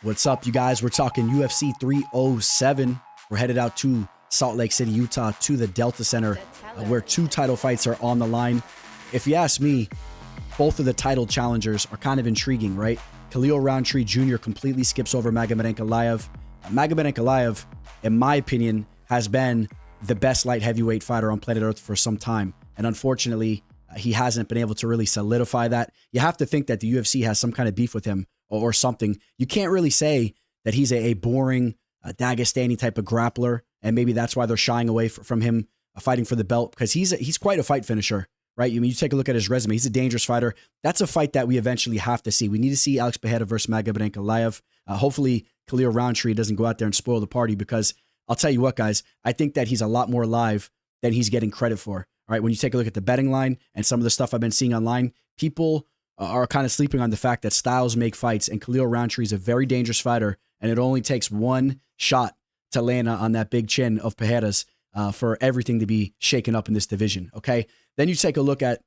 What's up, you guys? We're talking UFC 307. We're headed out to Salt Lake City, Utah, to the Delta Center, where 2 title fights are on the line. If you ask me, both of the title challengers are kind of intriguing, right? Khalil Rountree Jr. completely skips over Magomed Ankalaev, in my opinion, has been the best light heavyweight fighter on planet Earth for some time. And unfortunately, he hasn't been able to really solidify that. You have to think that the UFC has some kind of beef with him or something. You can't really say that he's a boring Dagestani type of grappler, and maybe that's why they're shying away from him fighting for the belt, because he's quite a fight finisher, right? I mean, you take a look at his resume. He's a dangerous fighter. That's a fight that we eventually have to see. We need to see Alex Pereira versus Magomed Ankalaev. Hopefully, Khalil Rountree doesn't go out there and spoil the party, because I'll tell you what, guys, I think that he's a lot more live than he's getting credit for. All right, when you take a look at the betting line and some of the stuff I've been seeing online, people are kind of sleeping on the fact that styles make fights, and Khalil Rountree is a very dangerous fighter, and it only takes one shot to land on that big chin of Pereira's for everything to be shaken up in this division, okay? Then you take a look at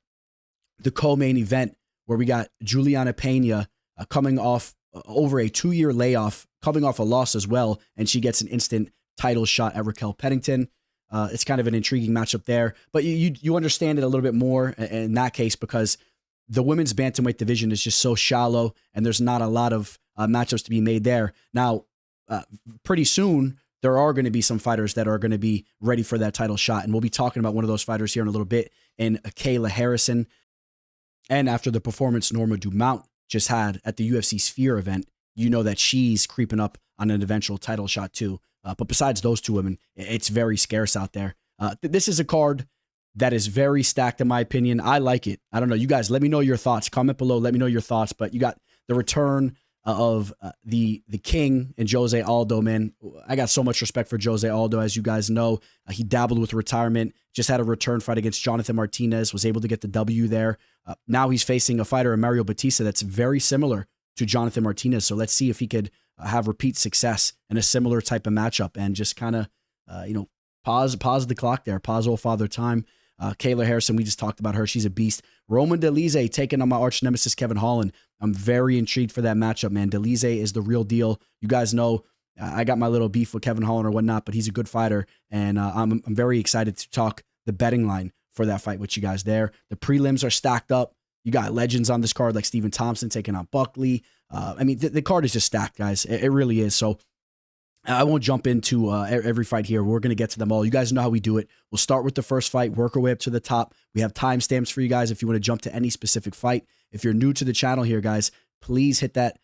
the co-main event where we got Juliana Pena coming off over a 2-year layoff, coming off a loss as well, and she gets an instant title shot at Raquel Pennington. It's kind of an intriguing matchup there, but you understand it a little bit more in that case, because the women's bantamweight division is just so shallow, and there's not a lot of matchups to be made there. Now, pretty soon, there are going to be some fighters that are going to be ready for that title shot, and we'll be talking about one of those fighters here in a little bit, in Kayla Harrison. And after the performance Norma Dumont just had at the UFC Sphere event, you know that she's creeping up on an eventual title shot too. But besides those two women, it's very scarce out there. This is a card that is very stacked, in my opinion. I like it. I don't know. You guys, let me know your thoughts. Comment below. Let me know your thoughts. But you got the return of the king and Jose Aldo, man. I got so much respect for Jose Aldo, as you guys know. He dabbled with retirement, just had a return fight against Jonathan Martinez, was able to get the W there. Now he's facing a fighter in Mario Bautista that's very similar to Jonathan Martinez. So let's see if he could have repeat success in a similar type of matchup, and just kind of, pause the clock there. Pause old father time. Kayla Harrison, we just talked about her. She's a beast. Roman Dolidze taking on my arch nemesis, Kevin Holland. I'm very intrigued for that matchup, man. Dolidze is the real deal. You guys know I got my little beef with Kevin Holland or whatnot, but he's a good fighter, and I'm very excited to talk the betting line for that fight with you guys there. The prelims are stacked up. You got legends on this card like Stephen Thompson taking on Buckley. I mean, the card is just stacked, guys. It really is. So I won't jump into every fight here. We're going to get to them all. You guys know how we do it. We'll start with the first fight, work our way up to the top. We have timestamps for you guys if you want to jump to any specific fight. If you're new to the channel here, guys, please hit that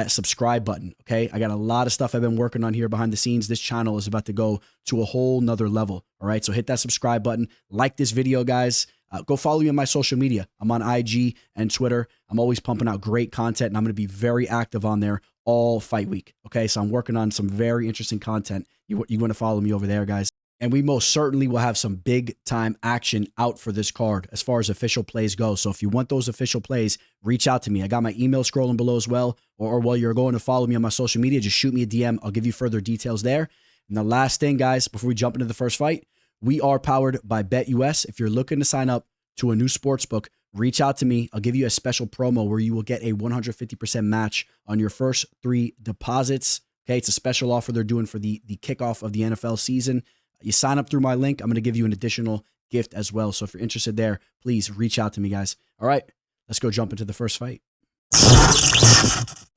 subscribe button, okay? I got a lot of stuff I've been working on here behind the scenes. This channel is about to go to a whole nother level, all right? So hit that subscribe button. Like this video, guys. Go follow me on my social media. I'm on IG and Twitter. I'm always pumping out great content, and I'm going to be very active on there all fight week, okay? So I'm working on some very interesting content. You want to follow me over there, guys. And we most certainly will have some big-time action out for this card as far as official plays go. So if you want those official plays, reach out to me. I got my email scrolling below as well. Or while you're going to follow me on my social media, just shoot me a DM. I'll give you further details there. And the last thing, guys, before we jump into the first fight, we are powered by BetUS. If you're looking to sign up to a new sportsbook, reach out to me. I'll give you a special promo where you will get a 150% match on your first 3 deposits. Okay, it's a special offer they're doing for the kickoff of the NFL season. You sign up through my link, I'm going to give you an additional gift as well. So if you're interested there, please reach out to me, guys. All right, let's go jump into the first fight.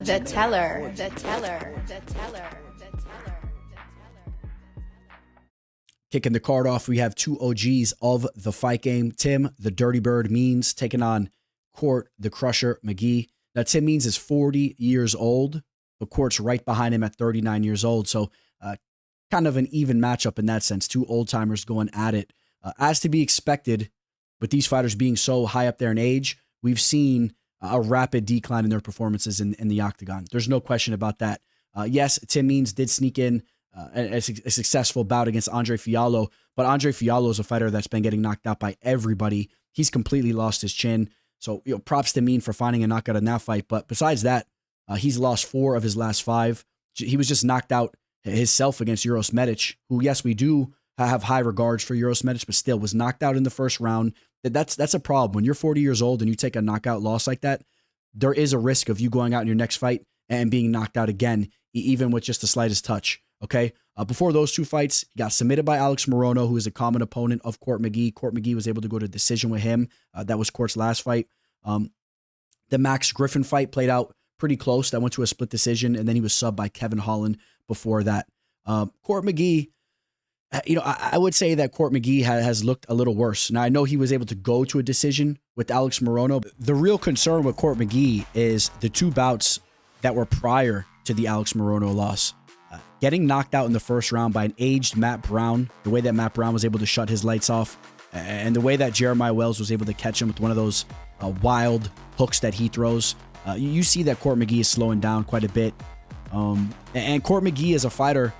The teller. Kicking the card off, we have 2 OGs of the fight game. Tim, the Dirty Bird Means, taking on Court, the Crusher McGee. Now, Tim Means is 40 years old, but Court's right behind him at 39 years old. So kind of an even matchup in that sense. 2 old-timers going at it. As to be expected, with these fighters being so high up there in age, we've seen a rapid decline in their performances in the octagon. There's no question about that. Yes, Tim Means did sneak in a successful bout against Andre Fiallo, but Andre Fiallo is a fighter that's been getting knocked out by everybody. He's completely lost his chin. So, props to Mean for finding a knockout in that fight. But besides that, he's lost 4 of his last 5. He was just knocked out himself against Uros Medic, who, yes, we do have high regards for Uros Medic, but still was knocked out in the first round. That's a problem. When you're 40 years old and you take a knockout loss like that, there is a risk of you going out in your next fight and being knocked out again, even with just the slightest touch. Okay. Before those two fights, he got submitted by Alex Morono, who is a common opponent of Court McGee. Court McGee was able to go to decision with him. That was Court's last fight. The Max Griffin fight played out pretty close. That went to a split decision, and then he was subbed by Kevin Holland before that. Court McGee, I would say that Court McGee has looked a little worse. Now, I know he was able to go to a decision with Alex Morono. The real concern with Court McGee is the two bouts that were prior to the Alex Morono loss. Getting knocked out in the first round by an aged Matt Brown, the way that Matt Brown was able to shut his lights off, and the way that Jeremiah Wells was able to catch him with one of those wild hooks that he throws. You see that Court McGee is slowing down quite a bit. And Court McGee is a fighter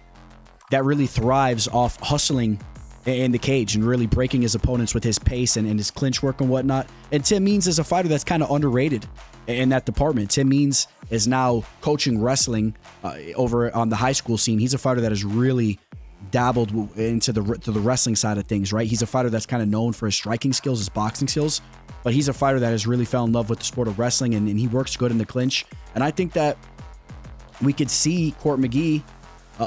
that really thrives off hustling in the cage and really breaking his opponents with his pace and his clinch work and whatnot. And Tim Means is a fighter that's kind of underrated in that department. Tim Means is now coaching wrestling over on the high school scene. He's a fighter that has really dabbled into the wrestling side of things, right? He's a fighter that's kind of known for his striking skills, his boxing skills, but he's a fighter that has really fell in love with the sport of wrestling, and he works good in the clinch. And I think that we could see Court McGee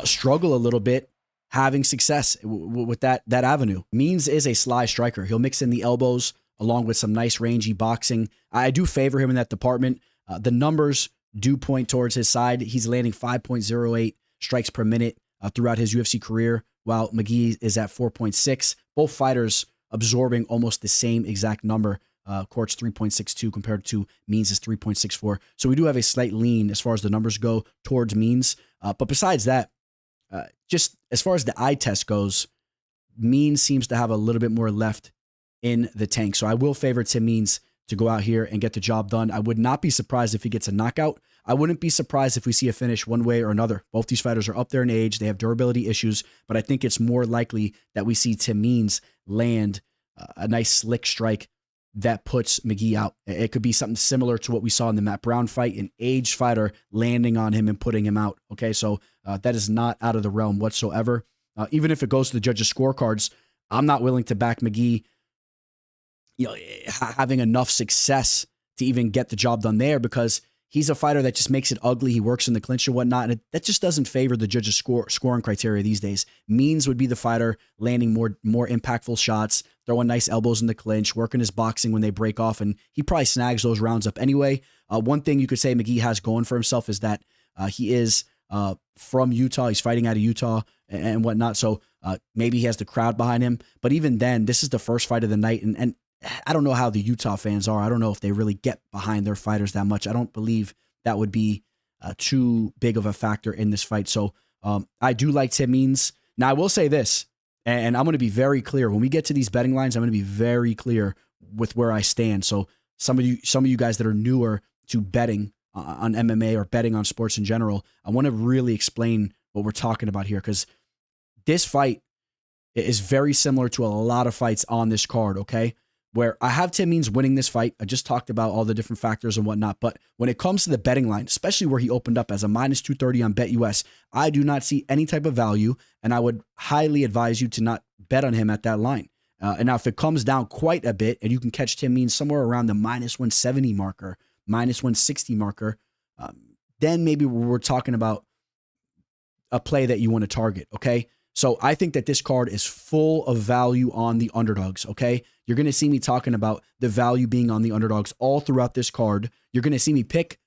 struggle a little bit having success with that avenue. Means is a sly striker. He'll mix in the elbows along with some nice rangy boxing. I do favor him in that department. The numbers do point towards his side. He's landing 5.08 strikes per minute throughout his UFC career, while McGee is at 4.6. Both fighters absorbing almost the same exact number. Court's 3.62 compared to Means' 3.64. So we do have a slight lean as far as the numbers go towards Means. But besides that, just as far as the eye test goes, Means seems to have a little bit more left in the tank. So I will favor Tim Means to go out here and get the job done. I would not be surprised if he gets a knockout. I wouldn't be surprised if we see a finish one way or another. Both these fighters are up there in age. They have durability issues, but I think it's more likely that we see Tim Means land a nice slick strike that puts McGee out. It could be something similar to what we saw in the Matt Brown fight, an aged fighter landing on him and putting him out. Okay, so that is not out of the realm whatsoever. Even if it goes to the judges' scorecards, I'm not willing to back McGee, having enough success to even get the job done there, because he's a fighter that just makes it ugly. He works in the clinch and whatnot, and that just doesn't favor the judges' scoring criteria these days. Means would be the fighter landing more impactful shots, throwing nice elbows in the clinch, working his boxing when they break off, and he probably snags those rounds up anyway. One thing you could say McGee has going for himself is that he is from Utah. He's fighting out of Utah and whatnot, so maybe he has the crowd behind him. But even then, this is the first fight of the night, and I don't know how the Utah fans are. I don't know if they really get behind their fighters that much. I don't believe that would be too big of a factor in this fight. So I do like Tim Means. Now, I will say this, and I'm going to be very clear. When we get to these betting lines, I'm going to be very clear with where I stand. So some of you guys that are newer to betting on MMA or betting on sports in general, I want to really explain what we're talking about here, because this fight is very similar to a lot of fights on this card, okay? Where I have Tim Means winning this fight. I just talked about all the different factors and whatnot. But when it comes to the betting line, especially where he opened up as a minus 230 on BetUS, I do not see any type of value, and I would highly advise you to not bet on him at that line. And now if it comes down quite a bit and you can catch Tim Means somewhere around the minus 170 marker, minus 160 marker, then maybe we're talking about a play that you want to target, okay? So I think that this card is full of value on the underdogs, okay? You're going to see me talking about the value being on the underdogs all throughout this card. You're going to see me pick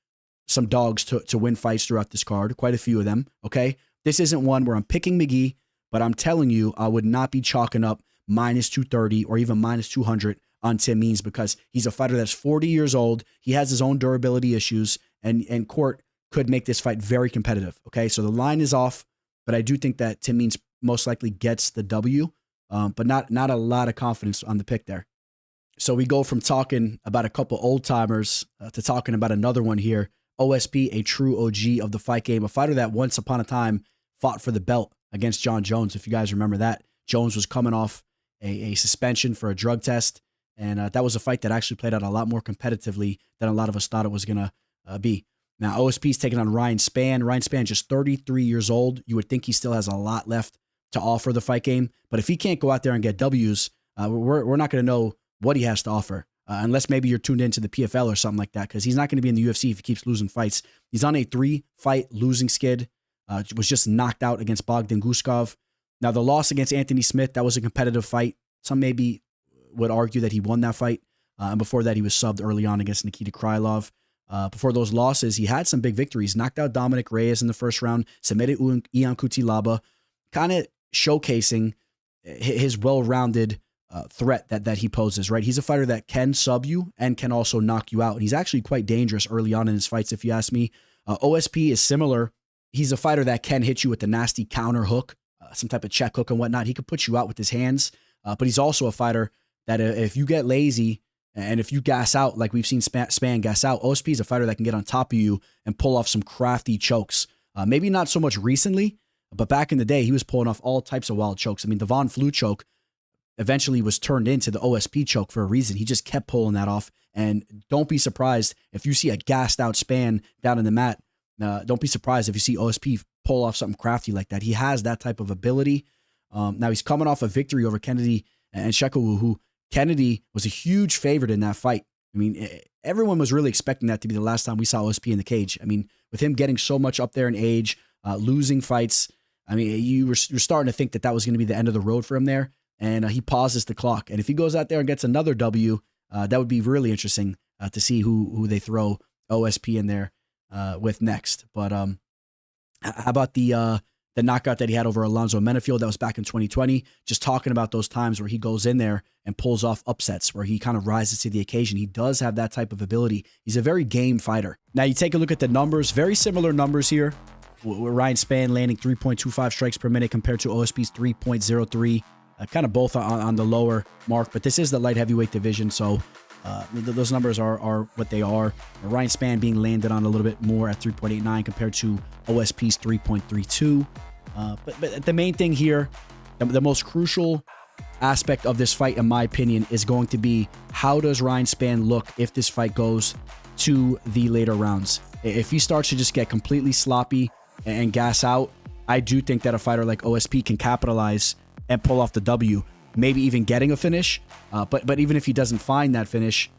some dogs to win fights throughout this card, quite a few of them, okay? This isn't one where I'm picking McGee, but I'm telling you, I would not be chalking up minus 230 or even minus 200 on Tim Means, because he's a fighter that's 40 years old. He has his own durability issues, and Court could make this fight very competitive, okay? So the line is off, but I do think that Tim Means most likely gets the W, but not a lot of confidence on the pick there. So we go from talking about a couple old timers to talking about another one here. OSP, a true OG of the fight game, a fighter that once upon a time fought for the belt against John Jones. If you guys remember that, Jones was coming off a suspension for a drug test, and that was a fight that actually played out a lot more competitively than a lot of us thought it was going to be. Now, OSP's taking on Ryan Spann. Ryan Spann, just 33 years old. You would think he still has a lot left to offer the fight game, but if he can't go out there and get W's, we're not going to know what he has to offer. unless maybe you're tuned into the PFL or something like that, because he's not going to be in the UFC if he keeps losing fights. He's on a 3-fight losing skid. Was just knocked out against Bogdan Guskov. Now, the loss against Anthony Smith, that was a competitive fight. Some maybe would argue that he won that fight. And before that, he was subbed early on against Nikita Krylov. Before those losses, he had some big victories. Knocked out Dominic Reyes in the first round. Submitted Ian Cutelaba. Kind of showcasing his well-rounded threat that he poses, right? He's a fighter that can sub you and can also knock you out. And he's actually quite dangerous early on in his fights, if you ask me. OSP is similar. He's a fighter that can hit you with the nasty counter hook, some type of check hook and whatnot. He could put you out with his hands, but he's also a fighter that if you get lazy and if you gas out, like we've seen Spann gas out, OSP is a fighter that can get on top of you and pull off some crafty chokes. Maybe not so much recently, but back in the day, he was pulling off all types of wild chokes. I mean, the Von Flue choke eventually was turned into the OSP choke for a reason. He just kept pulling that off. And don't be surprised if you see a gassed out Spann down in the mat. Don't be surprised if you see OSP pull off something crafty like that. He has that type of ability. Now he's coming off a victory over Kennedy and Shekowu, who Kennedy was a huge favorite in that fight. I mean, everyone was really expecting that to be the last time we saw OSP in the cage. I mean, with him getting so much up there in age, losing fights, I mean, you're starting to think that was going to be the end of the road for him there. And he pauses the clock. And if he goes out there and gets another W, that would be really interesting to see who they throw OSP in there with next. But how about the knockout that he had over Alonzo Menafield? That was back in 2020. Just talking about those times where he goes in there and pulls off upsets, where he kind of rises to the occasion. He does have that type of ability. He's a very game fighter. Now you take a look at the numbers. Very similar numbers here. Ryan Spann landing 3.25 strikes per minute compared to OSP's 3.03. Kind of both on the lower mark, but this is the light heavyweight division, so those numbers are what they are. Ryan Spann being landed on a little bit more at 3.89 compared to OSP's 3.32. But the main thing here, the most crucial aspect of this fight, in my opinion, is going to be how does Ryan Spann look if this fight goes to the later rounds. If he starts to just get completely sloppy and gas out, I do think that a fighter like OSP can capitalize and pull off the W, maybe even getting a finish. But even if he doesn't find that finish,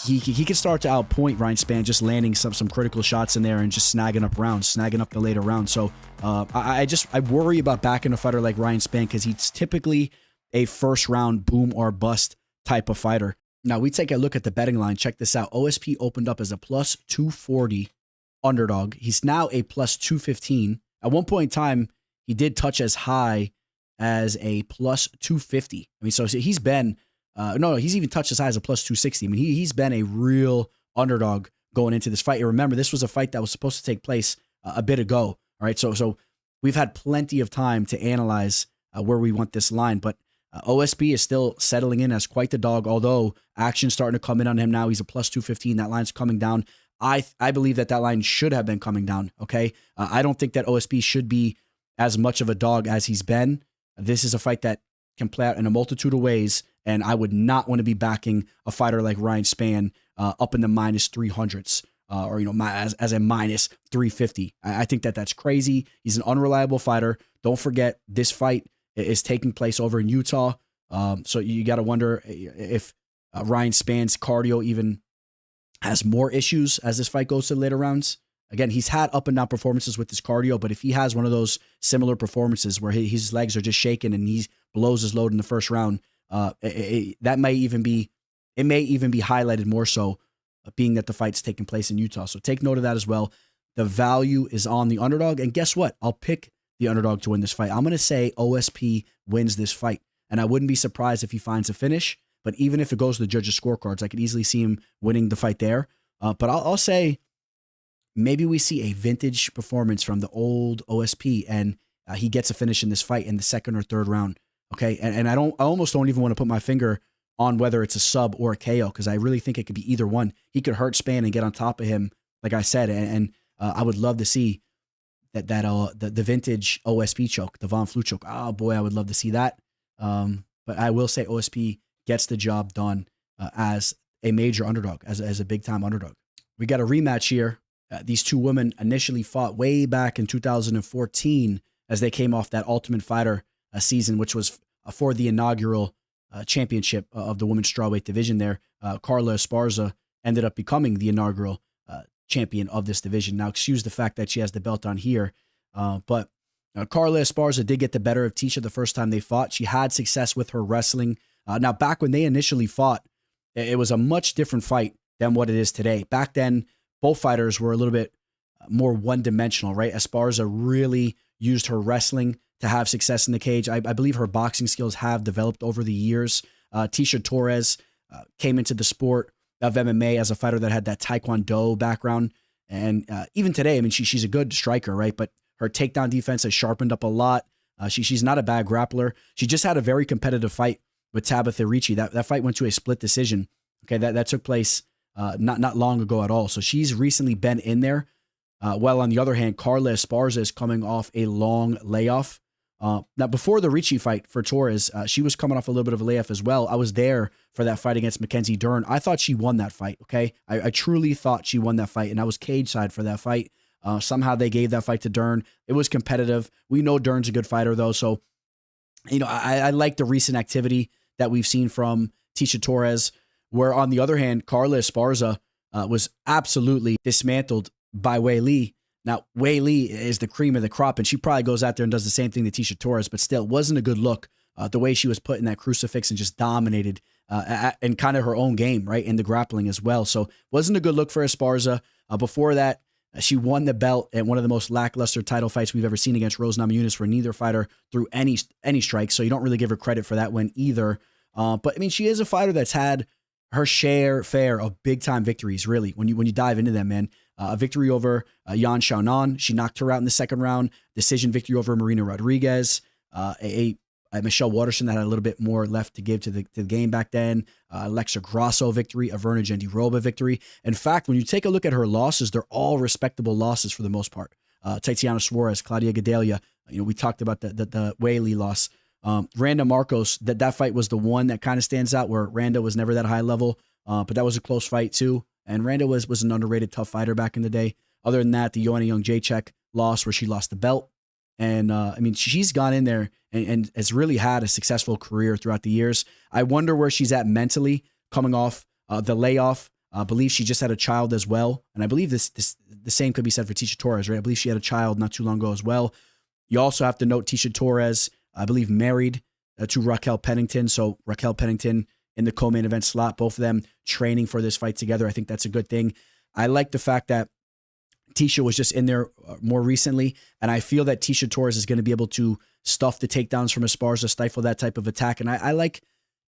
he can start to outpoint Ryan Spann, just landing some critical shots in there and just snagging up rounds, snagging up the later rounds. So I worry about backing a fighter like Ryan Spann because he's typically a first round boom or bust type of fighter. Now we take a look at the betting line. Check this out. OSP opened up as a plus 240 underdog. He's now a plus 215. At one point in time, he did touch as high as a plus 250. I mean, so he's been, he's even touched as high as a plus 260. I mean, he's been a real underdog going into this fight. And remember, this was a fight that was supposed to take place a bit ago. All right. So we've had plenty of time to analyze where we want this line, but OSP is still settling in as quite the dog, although action's starting to come in on him now. He's a plus 215. That line's coming down. I believe that line should have been coming down. Okay. I don't think that OSP should be as much of a dog as he's been. This is a fight that can play out in a multitude of ways, and I would not want to be backing a fighter like Ryan Spann up in the minus 300s or as a minus 350. I think that that's crazy. He's an unreliable fighter. Don't forget, this fight is taking place over in Utah, so you got to wonder if Ryan Spann's cardio even has more issues as this fight goes to the later rounds. Again, he's had up and down performances with his cardio, but if he has one of those similar performances where his legs are just shaking and he blows his load in the first round, that may even be highlighted more so, being that the fight's taking place in Utah. So take note of that as well. The value is on the underdog, and guess what? I'll pick the underdog to win this fight. I'm going to say OSP wins this fight, and I wouldn't be surprised if he finds a finish. But even if it goes to the judges' scorecards, I could easily see him winning the fight there. But I'll say, maybe we see a vintage performance from the old OSP, and he gets a finish in this fight in the second or third round. Okay, and I almost don't even want to put my finger on whether it's a sub or a KO, because I really think it could be either one. He could hurt Spann and get on top of him, like I said, and I would love to see the vintage OSP choke, the Von Flue choke. Oh boy, I would love to see that. But I will say OSP gets the job done as a major underdog, as a big time underdog. We got a rematch here. These two women initially fought way back in 2014 as they came off that Ultimate Fighter season, which was for the inaugural championship of the women's strawweight division there. Carla Esparza ended up becoming the inaugural champion of this division. Now, excuse the fact that she has the belt on here, but Carla Esparza did get the better of Tecia the first time they fought. She had success with her wrestling. Now, back when they initially fought, it was a much different fight than what it is today. Back then, both fighters were a little bit more one-dimensional, right? Esparza really used her wrestling to have success in the cage. I believe her boxing skills have developed over the years. Tecia Torres came into the sport of MMA as a fighter that had that Taekwondo background. And even today, I mean, she's a good striker, right? But her takedown defense has sharpened up a lot. She's not a bad grappler. She just had a very competitive fight with Tabatha Ricci. That fight went to a split decision. Okay, that took place not long ago at all. So she's recently been in there. While on the other hand, Carla Esparza is coming off a long layoff. Now, before the Ricci fight for Torres, she was coming off a little bit of a layoff as well. I was there for that fight against Mackenzie Dern. I thought she won that fight, okay? I truly thought she won that fight, and I was cage side for that fight. Somehow they gave that fight to Dern. It was competitive. We know Dern's a good fighter, though, so I like the recent activity that we've seen from Tecia Torres, where on the other hand, Carla Esparza was absolutely dismantled by Wei Li. Now, Wei Li is the cream of the crop, and she probably goes out there and does the same thing to Tecia Torres, but still, it wasn't a good look the way she was put in that crucifix and just dominated and kind of her own game, right, in the grappling as well. So wasn't a good look for Esparza. Before that, she won the belt at one of the most lackluster title fights we've ever seen against Rose Namajunas, where neither fighter threw any strikes, so you don't really give her credit for that win either. But, I mean, she is a fighter that's had her share of big-time victories, really, when you dive into them, man. A victory over Yan Xiaonan. She knocked her out in the second round. Decision victory over Marina Rodriguez. A Michelle Waterson that had a little bit more left to give to the game back then. Alexa Grasso victory. A Verna Gendiroba victory. In fact, when you take a look at her losses, they're all respectable losses for the most part. Tatiana Suarez, Claudia Gadelha. We talked about the Wei Li loss. Randa Marcos, that fight was the one that kind of stands out, where Randa was never that high level, but that was a close fight too. And Randa was an underrated tough fighter back in the day. Other than that, the Joanna Jędrzejczyk loss, where she lost the belt. And I mean, she's gone in there and has really had a successful career throughout the years. I wonder where she's at mentally coming off the layoff. I believe she just had a child as well. And I believe the same could be said for Tecia Torres, right? I believe she had a child not too long ago as well. You also have to note Tecia Torres, I believe, married to Raquel Pennington. So Raquel Pennington in the co-main event slot, both of them training for this fight together. I think that's a good thing. I like the fact that Tecia was just in there more recently, and I feel that Tecia Torres is going to be able to stuff the takedowns from Esparza, stifle that type of attack. And I like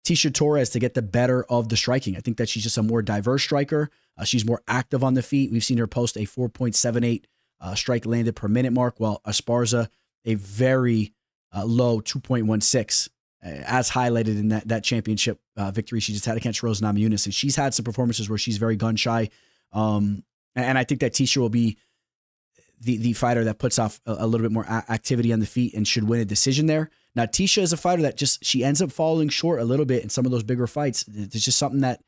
Tecia Torres to get the better of the striking. I think that she's just a more diverse striker. She's more active on the feet. We've seen her post a 4.78 strike landed per minute mark, while Esparza a very low 2.16. As highlighted in that championship victory she just had against Rose Namajunas. And she's had some performances where she's very gun shy. And I think that Tecia will be the fighter that puts off a little bit more activity on the feet and should win a decision there. Now, Tecia is a fighter that she ends up falling short a little bit in some of those bigger fights. It's just something that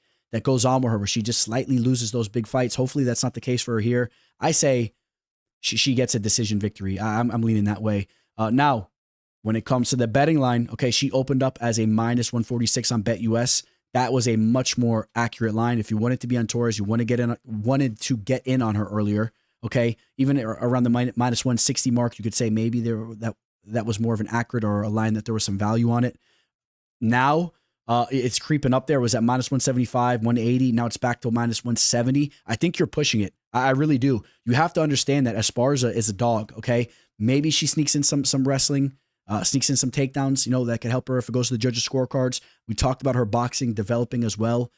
goes on with her, where she just slightly loses those big fights. Hopefully that's not the case for her here. I say she gets a decision victory. I'm leaning that way. Now, when it comes to the betting line, okay, she opened up as a minus 146 on BetUS. That was a much more accurate line. If you wanted to be on Torres, you wanted to get in on her earlier, okay? Even around the minus 160 mark, you could say maybe that was more of an accurate or a line that there was some value on it. Now, it's creeping up there. It was at minus 175, 180. Now it's back to minus 170. I think you're pushing it. I really do. You have to understand that Esparza is a dog, okay? Maybe she sneaks in some wrestling, sneaks in some takedowns, that could help her if it goes to the judges' scorecards. We talked about her boxing developing as well.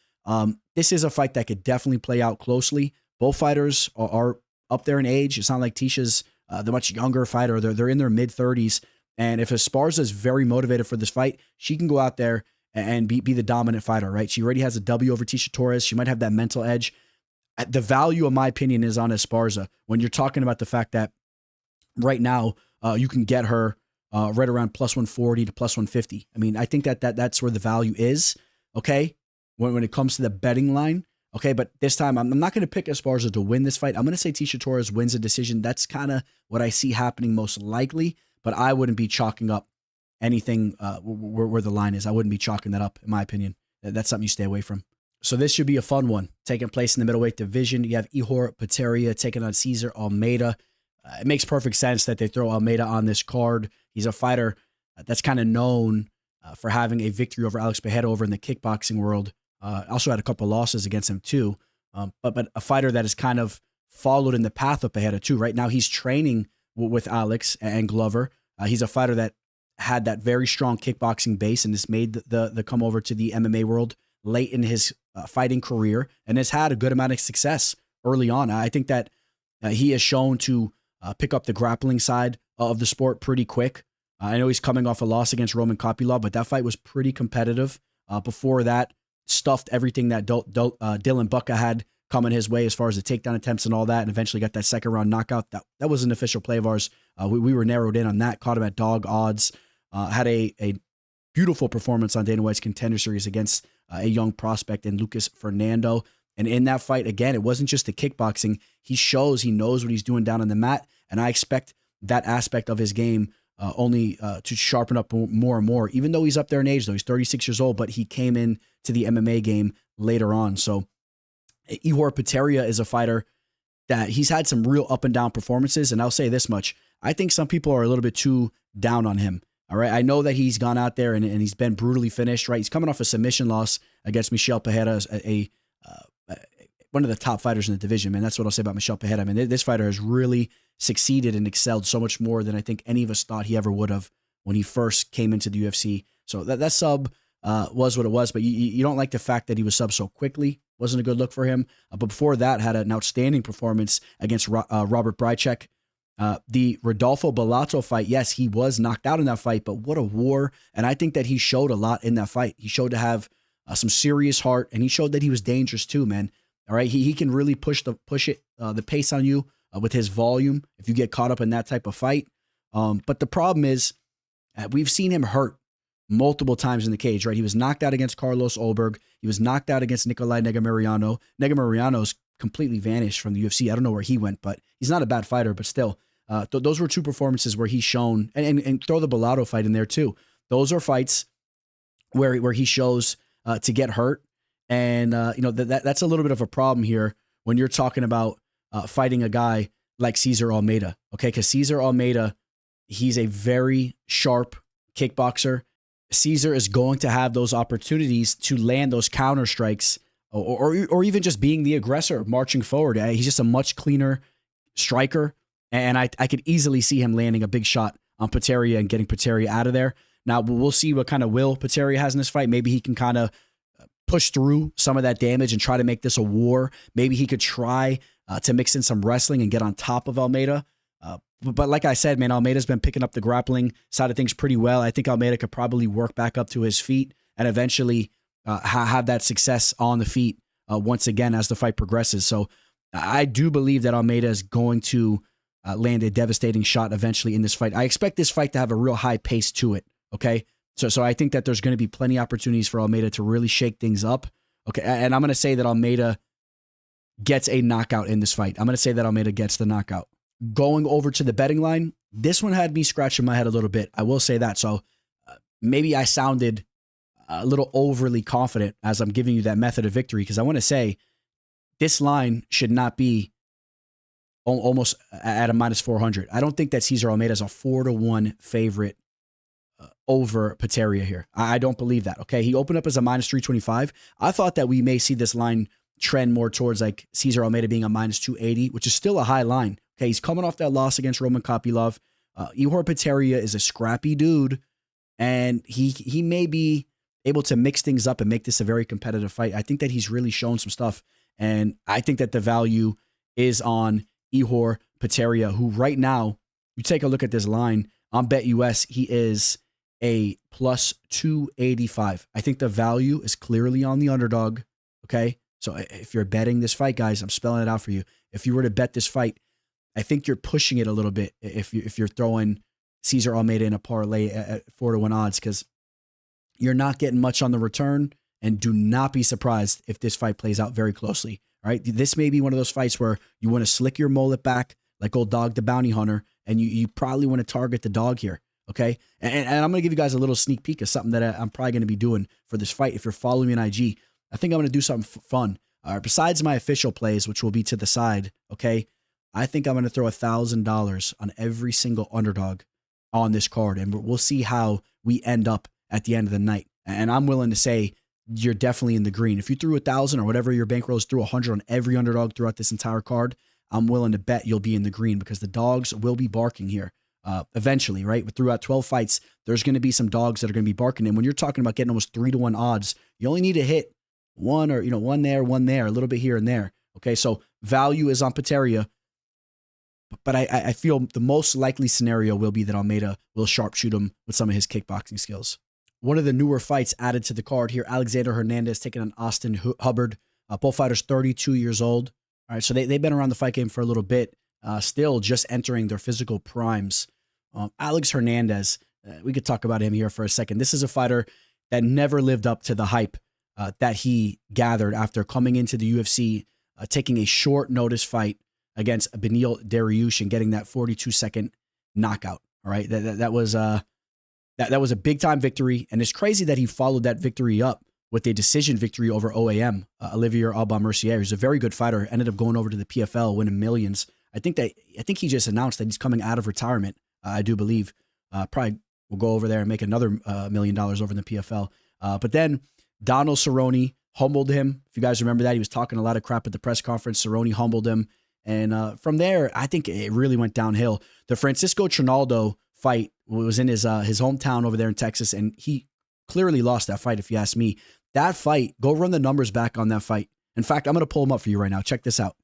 This is a fight that could definitely play out closely. Both fighters are up there in age. It's not like Ticia's the much younger fighter. They're in their mid-30s. And if Esparza is very motivated for this fight, she can go out there and be the dominant fighter, right? She already has a W over Tecia Torres. She might have that mental edge. The value, in my opinion, is on Esparza when you're talking about the fact that right now you can get her right around plus 140 to plus 150. I mean, I think that's where the value is, okay, when it comes to the betting line, okay? But this time, I'm not going to pick Esparza to win this fight. I'm going to say Tecia Torres wins a decision. That's kind of what I see happening most likely, but I wouldn't be chalking up anything where the line is. I wouldn't be chalking that up, in my opinion. That's something you stay away from. So this should be a fun one. Taking place in the middleweight division, you have Ihor Potieria taking on César Almeida. It makes perfect sense that they throw Almeida on this card. He's a fighter that's kind of known for having a victory over Alex Pereira over in the kickboxing world. Also had a couple losses against him too. But a fighter that is kind of followed in the path of Pereira too. Right now he's training with Alex and Glover. He's a fighter that had that very strong kickboxing base and has made the come over to the MMA world late in his fighting career and has had a good amount of success early on. I think that he has shown to pick up the grappling side of the sport pretty quick. I know he's coming off a loss against Roman Kopylov, but that fight was pretty competitive. Before that, stuffed everything that Dylan Bucka had coming his way as far as the takedown attempts and all that, and eventually got that second round knockout. That was an official play of ours. We were narrowed in on that, caught him at dog odds. Had a beautiful performance on Dana White's Contender Series against a young prospect in Lucas Fernando. And in that fight, again, it wasn't just the kickboxing. He shows he knows what he's doing down on the mat, and I expect that aspect of his game only to sharpen up more and more, even though he's up there in age, though. He's 36 years old, but he came in to the MMA game later on. So Ihor Potieria is a fighter that he's had some real up and down performances, and I'll say this much. I think some people are a little bit too down on him. All right, I know that he's gone out there and he's been brutally finished, right? He's coming off a submission loss against Michel Pereira, one of the top fighters in the division, man. That's what I'll say about Michel Pereira. I mean, this fighter has really succeeded and excelled so much more than I think any of us thought he ever would have when he first came into the UFC. So that sub was what it was, but you don't like the fact that he was subbed so quickly. Wasn't a good look for him. But before that, had an outstanding performance against Robert Brychek. The Rodolfo Bellato fight, yes, he was knocked out in that fight, but what a war. And I think that he showed a lot in that fight. He showed to have some serious heart, and he showed that he was dangerous too, man. All right, he can really push the pace on you with his volume if you get caught up in that type of fight. But the problem is we've seen him hurt multiple times in the cage, right? He was knocked out against Carlos Ulberg. He was knocked out against Nicolai Negumereanu. Negumereanu's completely vanished from the UFC. I don't know where he went, but he's not a bad fighter, but still. Those were two performances where he's shown, and throw the Bellato fight in there too. Those are fights where he shows to get hurt. And, that's a little bit of a problem here when you're talking about fighting a guy like César Almeida, okay? Because César Almeida, he's a very sharp kickboxer. César is going to have those opportunities to land those counter strikes or even just being the aggressor, marching forward. He's just a much cleaner striker. And I could easily see him landing a big shot on Potieria and getting Potieria out of there. Now, we'll see what kind of will Potieria has in this fight. Maybe he can kind of push through some of that damage and try to make this a war. Maybe he could try to mix in some wrestling and get on top of Almeida. But like I said, man, Almeida's been picking up the grappling side of things pretty well. I think Almeida could probably work back up to his feet and eventually have that success on the feet once again as the fight progresses. So I do believe that Almeida is going to land a devastating shot eventually in this fight. I expect this fight to have a real high pace to it, okay? So I think that there's going to be plenty of opportunities for Almeida to really shake things up, okay? And I'm going to say that Almeida gets a knockout in this fight. I'm going to say that Almeida gets the knockout. Going over to the betting line, this one had me scratching my head a little bit. I will say that. So maybe I sounded a little overly confident as I'm giving you that method of victory, because I want to say this line should not be almost at a minus 400. I don't think that César Almeida is a 4-1 favorite over Potieria here. I don't believe that. Okay. He opened up as a minus 325. I thought that we may see this line trend more towards like César Almeida being a minus 280, which is still a high line. Okay. He's coming off that loss against Roman Kopylov. Ihor Potieria is a scrappy dude, and he may be able to mix things up and make this a very competitive fight. I think that he's really shown some stuff, and I think that the value is on Ihor Potieria, who right now, you take a look at this line on BetUS, he is a plus 285. I think the value is clearly on the underdog. Okay. So if you're betting this fight, guys, I'm spelling it out for you. If you were to bet this fight, I think you're pushing it a little bit if you're throwing César Almeida in a parlay at 4-1 odds, because you're not getting much on the return, and do not be surprised if this fight plays out very closely. All right. This may be one of those fights where you want to slick your mullet back like old Dog the Bounty Hunter, and you probably want to target the dog here. Okay. And I'm going to give you guys a little sneak peek of something that I'm probably going to be doing for this fight. If you're following me on IG, I think I'm going to do something fun. Besides my official plays, which will be to the side. Okay. I think I'm going to throw $1,000 on every single underdog on this card. And we'll see how we end up at the end of the night. And I'm willing to say you're definitely in the green. If you threw 1,000 or whatever your bankroll is, threw 100 on every underdog throughout this entire card, I'm willing to bet you'll be in the green because the dogs will be barking here eventually, right? But throughout 12 fights, there's going to be some dogs that are going to be barking. And when you're talking about getting almost 3-1 odds, you only need to hit one or, one there, a little bit here and there. Okay, so value is on Potieria. But I feel the most likely scenario will be that Almeida will sharpshoot him with some of his kickboxing skills. One of the newer fights added to the card here, Alexander Hernandez taking on Austin Hubbard. Both fighters 32 years old. All right, so they've been around the fight game for a little bit, still just entering their physical primes. Alex Hernandez, we could talk about him here for a second. This is a fighter that never lived up to the hype that he gathered after coming into the UFC, taking a short notice fight against Beneil Dariush and getting that 42-second knockout. All right, that was a big time victory, and it's crazy that he followed that victory up with a decision victory over OAM, Olivier Aubin-Mercier, who's a very good fighter, ended up going over to the PFL, winning millions. I think he just announced that he's coming out of retirement. I do believe probably will go over there and make another $1 million over in the PFL. But then Donald Cerrone humbled him. If you guys remember that, he was talking a lot of crap at the press conference. Cerrone humbled him. And from there, I think it really went downhill. The Francisco Trinaldo fight was in his hometown over there in Texas, and he clearly lost that fight, if you ask me. That fight, go run the numbers back on that fight. In fact, I'm going to pull them up for you right now. Check this out.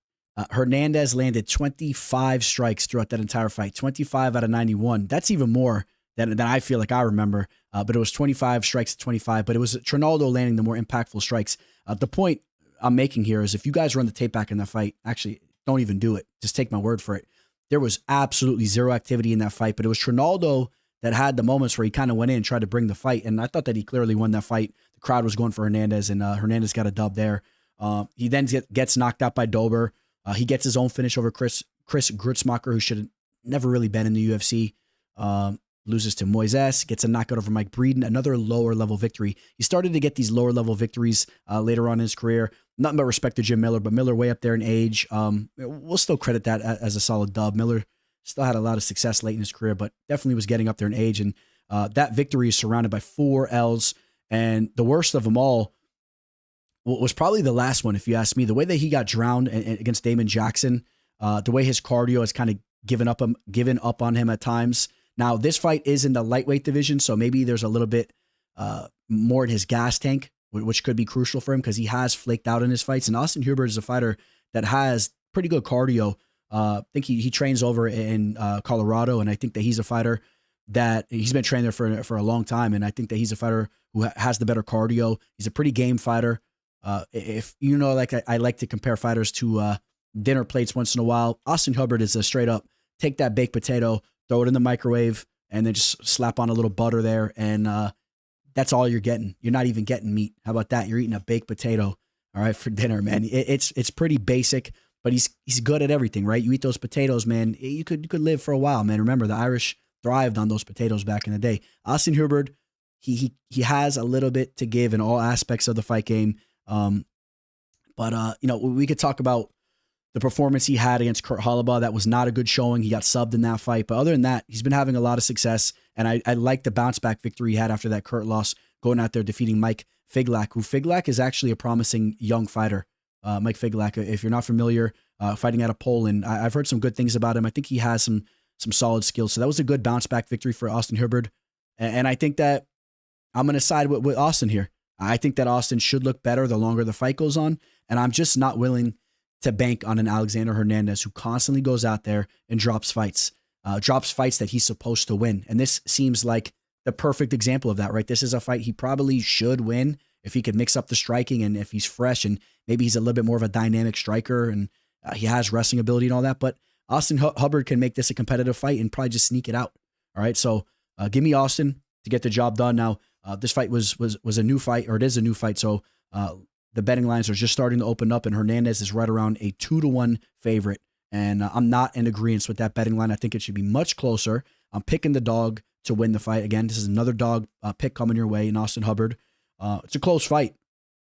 Hernandez landed 25 strikes throughout that entire fight, 25 out of 91. That's even more than I feel like I remember. But it was 25 strikes to 25. But it was Trinaldo landing the more impactful strikes. The point I'm making here is if you guys run the tape back in that fight, actually, don't even do it. Just take my word for it. There was absolutely zero activity in that fight, but it was Trinaldo that had the moments where he kind of went in and tried to bring the fight. And I thought that he clearly won that fight. The crowd was going for Hernandez, and Hernandez got a dub there. He then gets knocked out by Dober. He gets his own finish over Chris Grutzmacher, who should have never really been in the UFC. Loses to Moises, gets a knockout over Mike Breeden, another lower-level victory. He started to get these lower-level victories later on in his career. Nothing but respect to Jim Miller, but Miller way up there in age. We'll still credit that as a solid dub. Miller still had a lot of success late in his career, but definitely was getting up there in age. And that victory is surrounded by 4 L's. And the worst of them all was probably the last one, if you ask me. The way that he got drowned against Damon Jackson, the way his cardio has kind of given up on him at times. Now, this fight is in the lightweight division, so maybe there's a little bit more in his gas tank, which could be crucial for him because he has flaked out in his fights. And Austin Hubbard is a fighter that has pretty good cardio. I think he trains over in Colorado, and I think that he's a fighter that he's been trained there for a long time, and I think that he's a fighter who has the better cardio. He's a pretty game fighter. If you know, like I like to compare fighters to dinner plates once in a while. Austin Hubbard is a straight up take that baked potato, throw it in the microwave, and then just slap on a little butter there, and that's all you're getting. You're not even getting meat. How about that? You're eating a baked potato, all right, for dinner, man. It's pretty basic, but he's good at everything, right? You eat those potatoes, man. You could live for a while, man. Remember, the Irish thrived on those potatoes back in the day. Austin Hubbard, he has a little bit to give in all aspects of the fight game. But we could talk about the performance he had against Kurt Holloway. That was not a good showing. He got subbed in that fight. But other than that, he's been having a lot of success. And I like the bounce back victory he had after that Kurt loss, going out there defeating Mike Figlak, who Figlak is actually a promising young fighter. Mike Figlak, if you're not familiar, fighting out of Poland. I've heard some good things about him. I think he has some solid skills. So that was a good bounce back victory for Austin Hubbard. And I think that I'm going to side with Austin here. I think that Austin should look better the longer the fight goes on. And I'm just not willing to bank on an Alexander Hernandez who constantly goes out there and drops fights that he's supposed to win. And this seems like the perfect example of that, right? This is a fight he probably should win if he could mix up the striking and if he's fresh and maybe he's a little bit more of a dynamic striker and he has wrestling ability and all that. But Austin Hubbard can make this a competitive fight and probably just sneak it out. All right. So give me Austin to get the job done. Now, this fight was a new fight, or it is a new fight. So the betting lines are just starting to open up, and Hernandez is right around a 2-1 favorite. And I'm not in agreement with that betting line. I think it should be much closer. I'm picking the dog to win the fight. Again, this is another dog pick coming your way in Austin Hubbard. It's a close fight,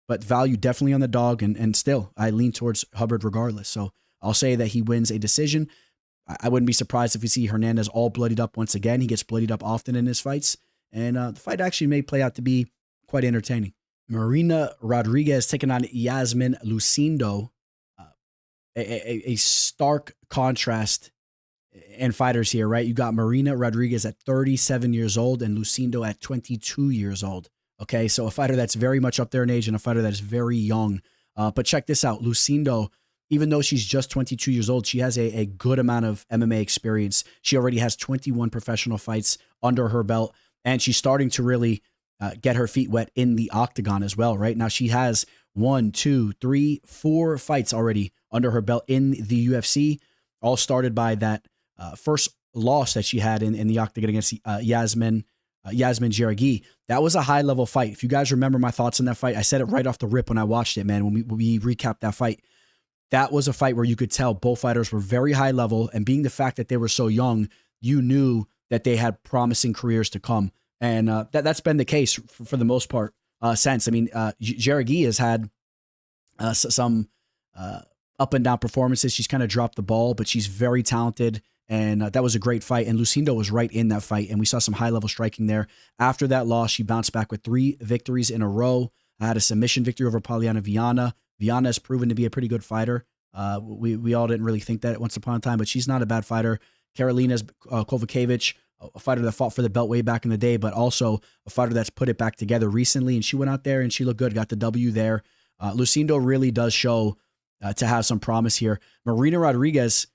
but value definitely on the dog, and still, I lean towards Hubbard regardless. So I'll say that he wins a decision. I wouldn't be surprised if we see Hernandez all bloodied up once again. He gets bloodied up often in his fights, and the fight actually may play out to be quite entertaining. Marina Rodriguez taking on Iasmin Lucindo. A stark contrast in fighters here, right? You got Marina Rodriguez at 37 years old and Lucindo at 22 years old. Okay, so a fighter that's very much up there in age and a fighter that is very young. But check this out. Lucindo, even though she's just 22 years old, she has a good amount of MMA experience. She already has 21 professional fights under her belt, and she's starting to really get her feet wet in the octagon as well, right? Now she has 1, 2, 3, 4 fights already under her belt in the UFC, all started by that first loss that she had in the octagon against Iasmin Jauregui. That was a high-level fight. If you guys remember my thoughts on that fight, I said it right off the rip when I watched it, man, when we recapped that fight. That was a fight where you could tell both fighters were very high level, and being the fact that they were so young, you knew that they had promising careers to come. And that's been the case for the most part since. I mean, Jauregui has had some up and down performances. She's kind of dropped the ball, but she's very talented. And that was a great fight. And Lucindo was right in that fight. And we saw some high-level striking there. After that loss, she bounced back with 3 victories in a row. I had a submission victory over Poliana Viana. Viana has proven to be a pretty good fighter. We all didn't really think that once upon a time, but she's not a bad fighter. Karolina Kovacevic, a fighter that fought for the belt way back in the day, but also a fighter that's put it back together recently. And she went out there and she looked good, got the W there. Lucindo really does show to have some promise here. Marina Rodriguez,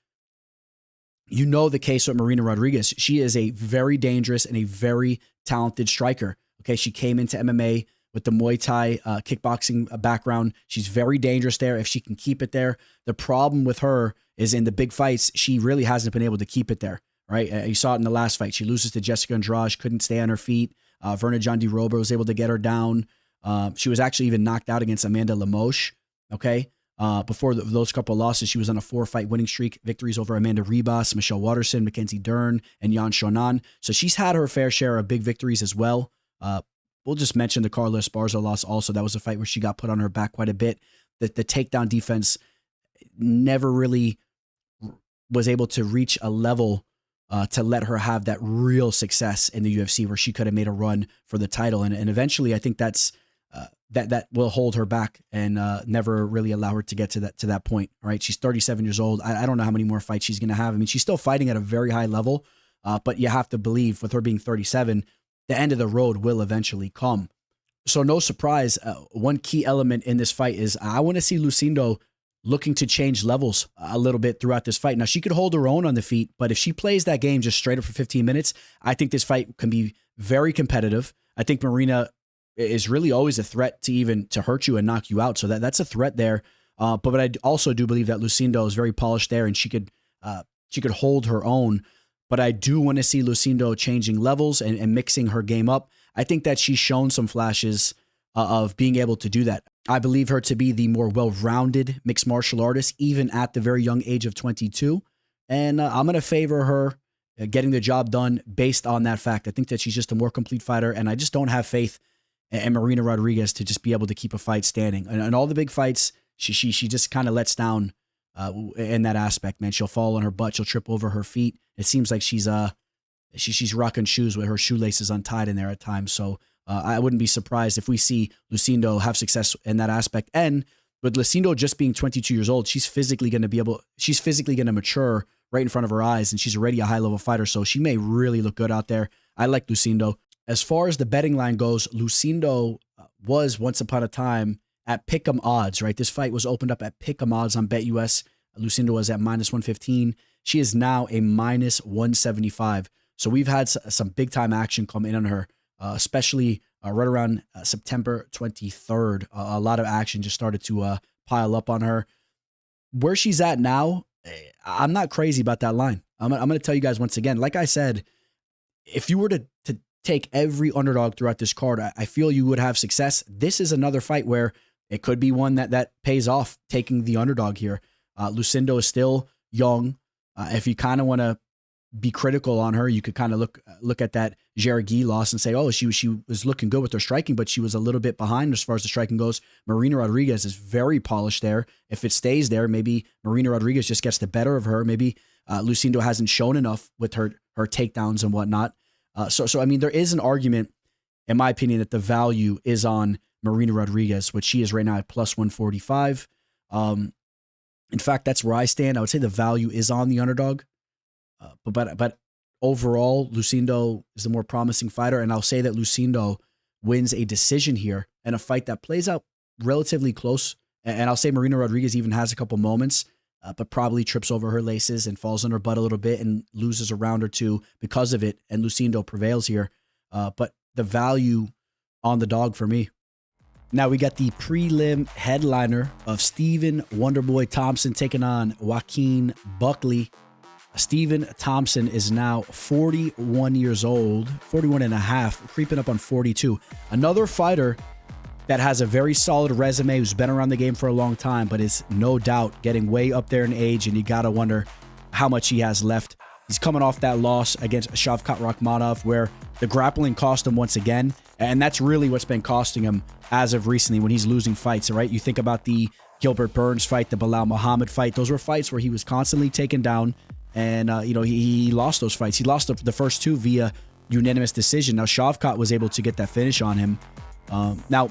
you know the case with Marina Rodriguez. She is a very dangerous and a very talented striker. Okay, she came into MMA with the Muay Thai kickboxing background. She's very dangerous there if she can keep it there. The problem with her is in the big fights, she really hasn't been able to keep it there, right? You saw it in the last fight. She loses to Jessica Andrade, couldn't stay on her feet. Verna John D. Rober was able to get her down. She was actually even knocked out against Amanda Lemos, okay? Before those couple of losses, she was on a 4-fight winning streak, victories over Amanda Ribas, Michelle Watterson, Mackenzie Dern, and Yan Shonan. So she's had her fair share of big victories as well. We'll just mention the Carla Esparza loss also. That was a fight where she got put on her back quite a bit. The takedown defense never really was able to reach a level to let her have that real success in the UFC where she could have made a run for the title. And eventually I think that's that will hold her back and never really allow her to get to that point. All right. She's 37 years old. I don't know how many more fights she's going to have. I mean, she's still fighting at a very high level, but you have to believe with her being 37, the end of the road will eventually come. So no surprise. One key element in this fight is I want to see Lucindo looking to change levels a little bit throughout this fight. Now, she could hold her own on the feet, but if she plays that game just straight up for 15 minutes, I think this fight can be very competitive. I think Marina is really always a threat to hurt you and knock you out. So that's a threat there. But I also do believe that Lucindo is very polished there and she could hold her own. But I do want to see Lucindo changing levels and mixing her game up. I think that she's shown some flashes of being able to do that. I believe her to be the more well-rounded mixed martial artist, even at the very young age of 22. And I'm going to favor her getting the job done based on that fact. I think that she's just a more complete fighter, and I just don't have faith in Marina Rodriguez to just be able to keep a fight standing. And all the big fights, she just kind of lets down in that aspect, man. She'll fall on her butt. She'll trip over her feet. It seems like she's rocking shoes with her shoelaces untied in there at times. So I wouldn't be surprised if we see Lucindo have success in that aspect. And with Lucindo just being 22 years old, she's physically going to mature right in front of her eyes, and she's already a high-level fighter, so she may really look good out there. I like Lucindo. As far as the betting line goes, Lucindo was once upon a time at pick'em odds, right? This fight was opened up at pick'em odds on BetUS. Lucindo was at -115. She is now a -175. So we've had some big-time action come in on her, especially right around September 23rd. A lot of action just started to pile up on her. Where she's at now, I'm not crazy about that line. I'm going to tell you guys once again, like I said, if you were to take every underdog throughout this card, I feel you would have success. This is another fight where it could be one that pays off taking the underdog here. Lucindo is still young. If you kind of want to be critical on her. You could kind of look at that Jaragui loss and say, oh, she was looking good with her striking, but she was a little bit behind as far as the striking goes. Marina Rodriguez is very polished there. If it stays there, maybe Marina Rodriguez just gets the better of her. Maybe Lucindo hasn't shown enough with her takedowns and whatnot. So I mean, there is an argument, in my opinion, that the value is on Marina Rodriguez, which she is right now at plus 145. In fact, that's where I stand. I would say the value is on the underdog. But overall, Lucindo is the more promising fighter, and I'll say that Lucindo wins a decision here and a fight that plays out relatively close. And I'll say Marina Rodriguez even has a couple moments, but probably trips over her laces and falls on her butt a little bit and loses a round or two because of it, and Lucindo prevails here. But the value on the dog for me. Now we got the prelim headliner of Stephen Wonderboy Thompson taking on Joaquin Buckley. Stephen Thompson is now 41 years old, 41 and a half, creeping up on 42. Another fighter that has a very solid resume, who's been around the game for a long time, but is no doubt getting way up there in age, and you got to wonder how much he has left. He's coming off that loss against Shavkat Rakhmonov, where the grappling cost him once again, and that's really what's been costing him as of recently when he's losing fights, right? You think about the Gilbert Burns fight, the Bilal Muhammad fight. Those were fights where he was constantly taken down, and he lost those fights. He lost the first two via unanimous decision. Now Shavkat was able to get that finish on him. Now,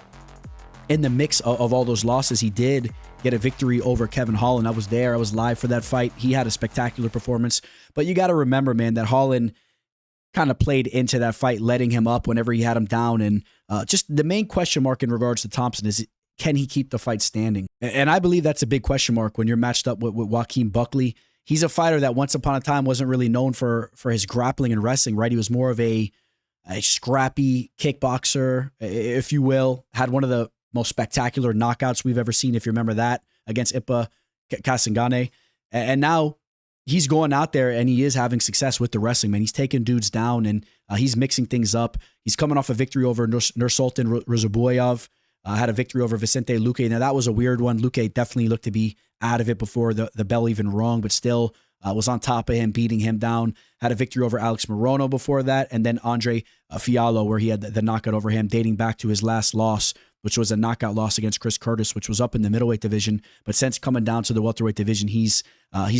in the mix of all those losses, he did get a victory over Kevin Holland. I was there. I was live for that fight. He had a spectacular performance. But you got to remember, man, that Holland kind of played into that fight, letting him up whenever he had him down. And just the main question mark in regards to Thompson is, can he keep the fight standing? And I believe that's a big question mark when you're matched up with Joaquin Buckley. He's a fighter that once upon a time wasn't really known for his grappling and wrestling, right? He was more of a scrappy kickboxer, if you will. Had one of the most spectacular knockouts we've ever seen, if you remember that, against Ipa Kasangane. And now he's going out there and he is having success with the wrestling, man. He's taking dudes down and he's mixing things up. He's coming off a victory over Nursultan Ruzaboyev, had a victory over Vicente Luque. Now that was a weird one. Luque definitely looked to be out of it before the bell even rung, but still was on top of him, beating him down. Had a victory over Alex Morono before that, and then Andre Fiallo, where he had the knockout over him, dating back to his last loss, which was a knockout loss against Chris Curtis, which was up in the middleweight division. But since coming down to the welterweight division, he's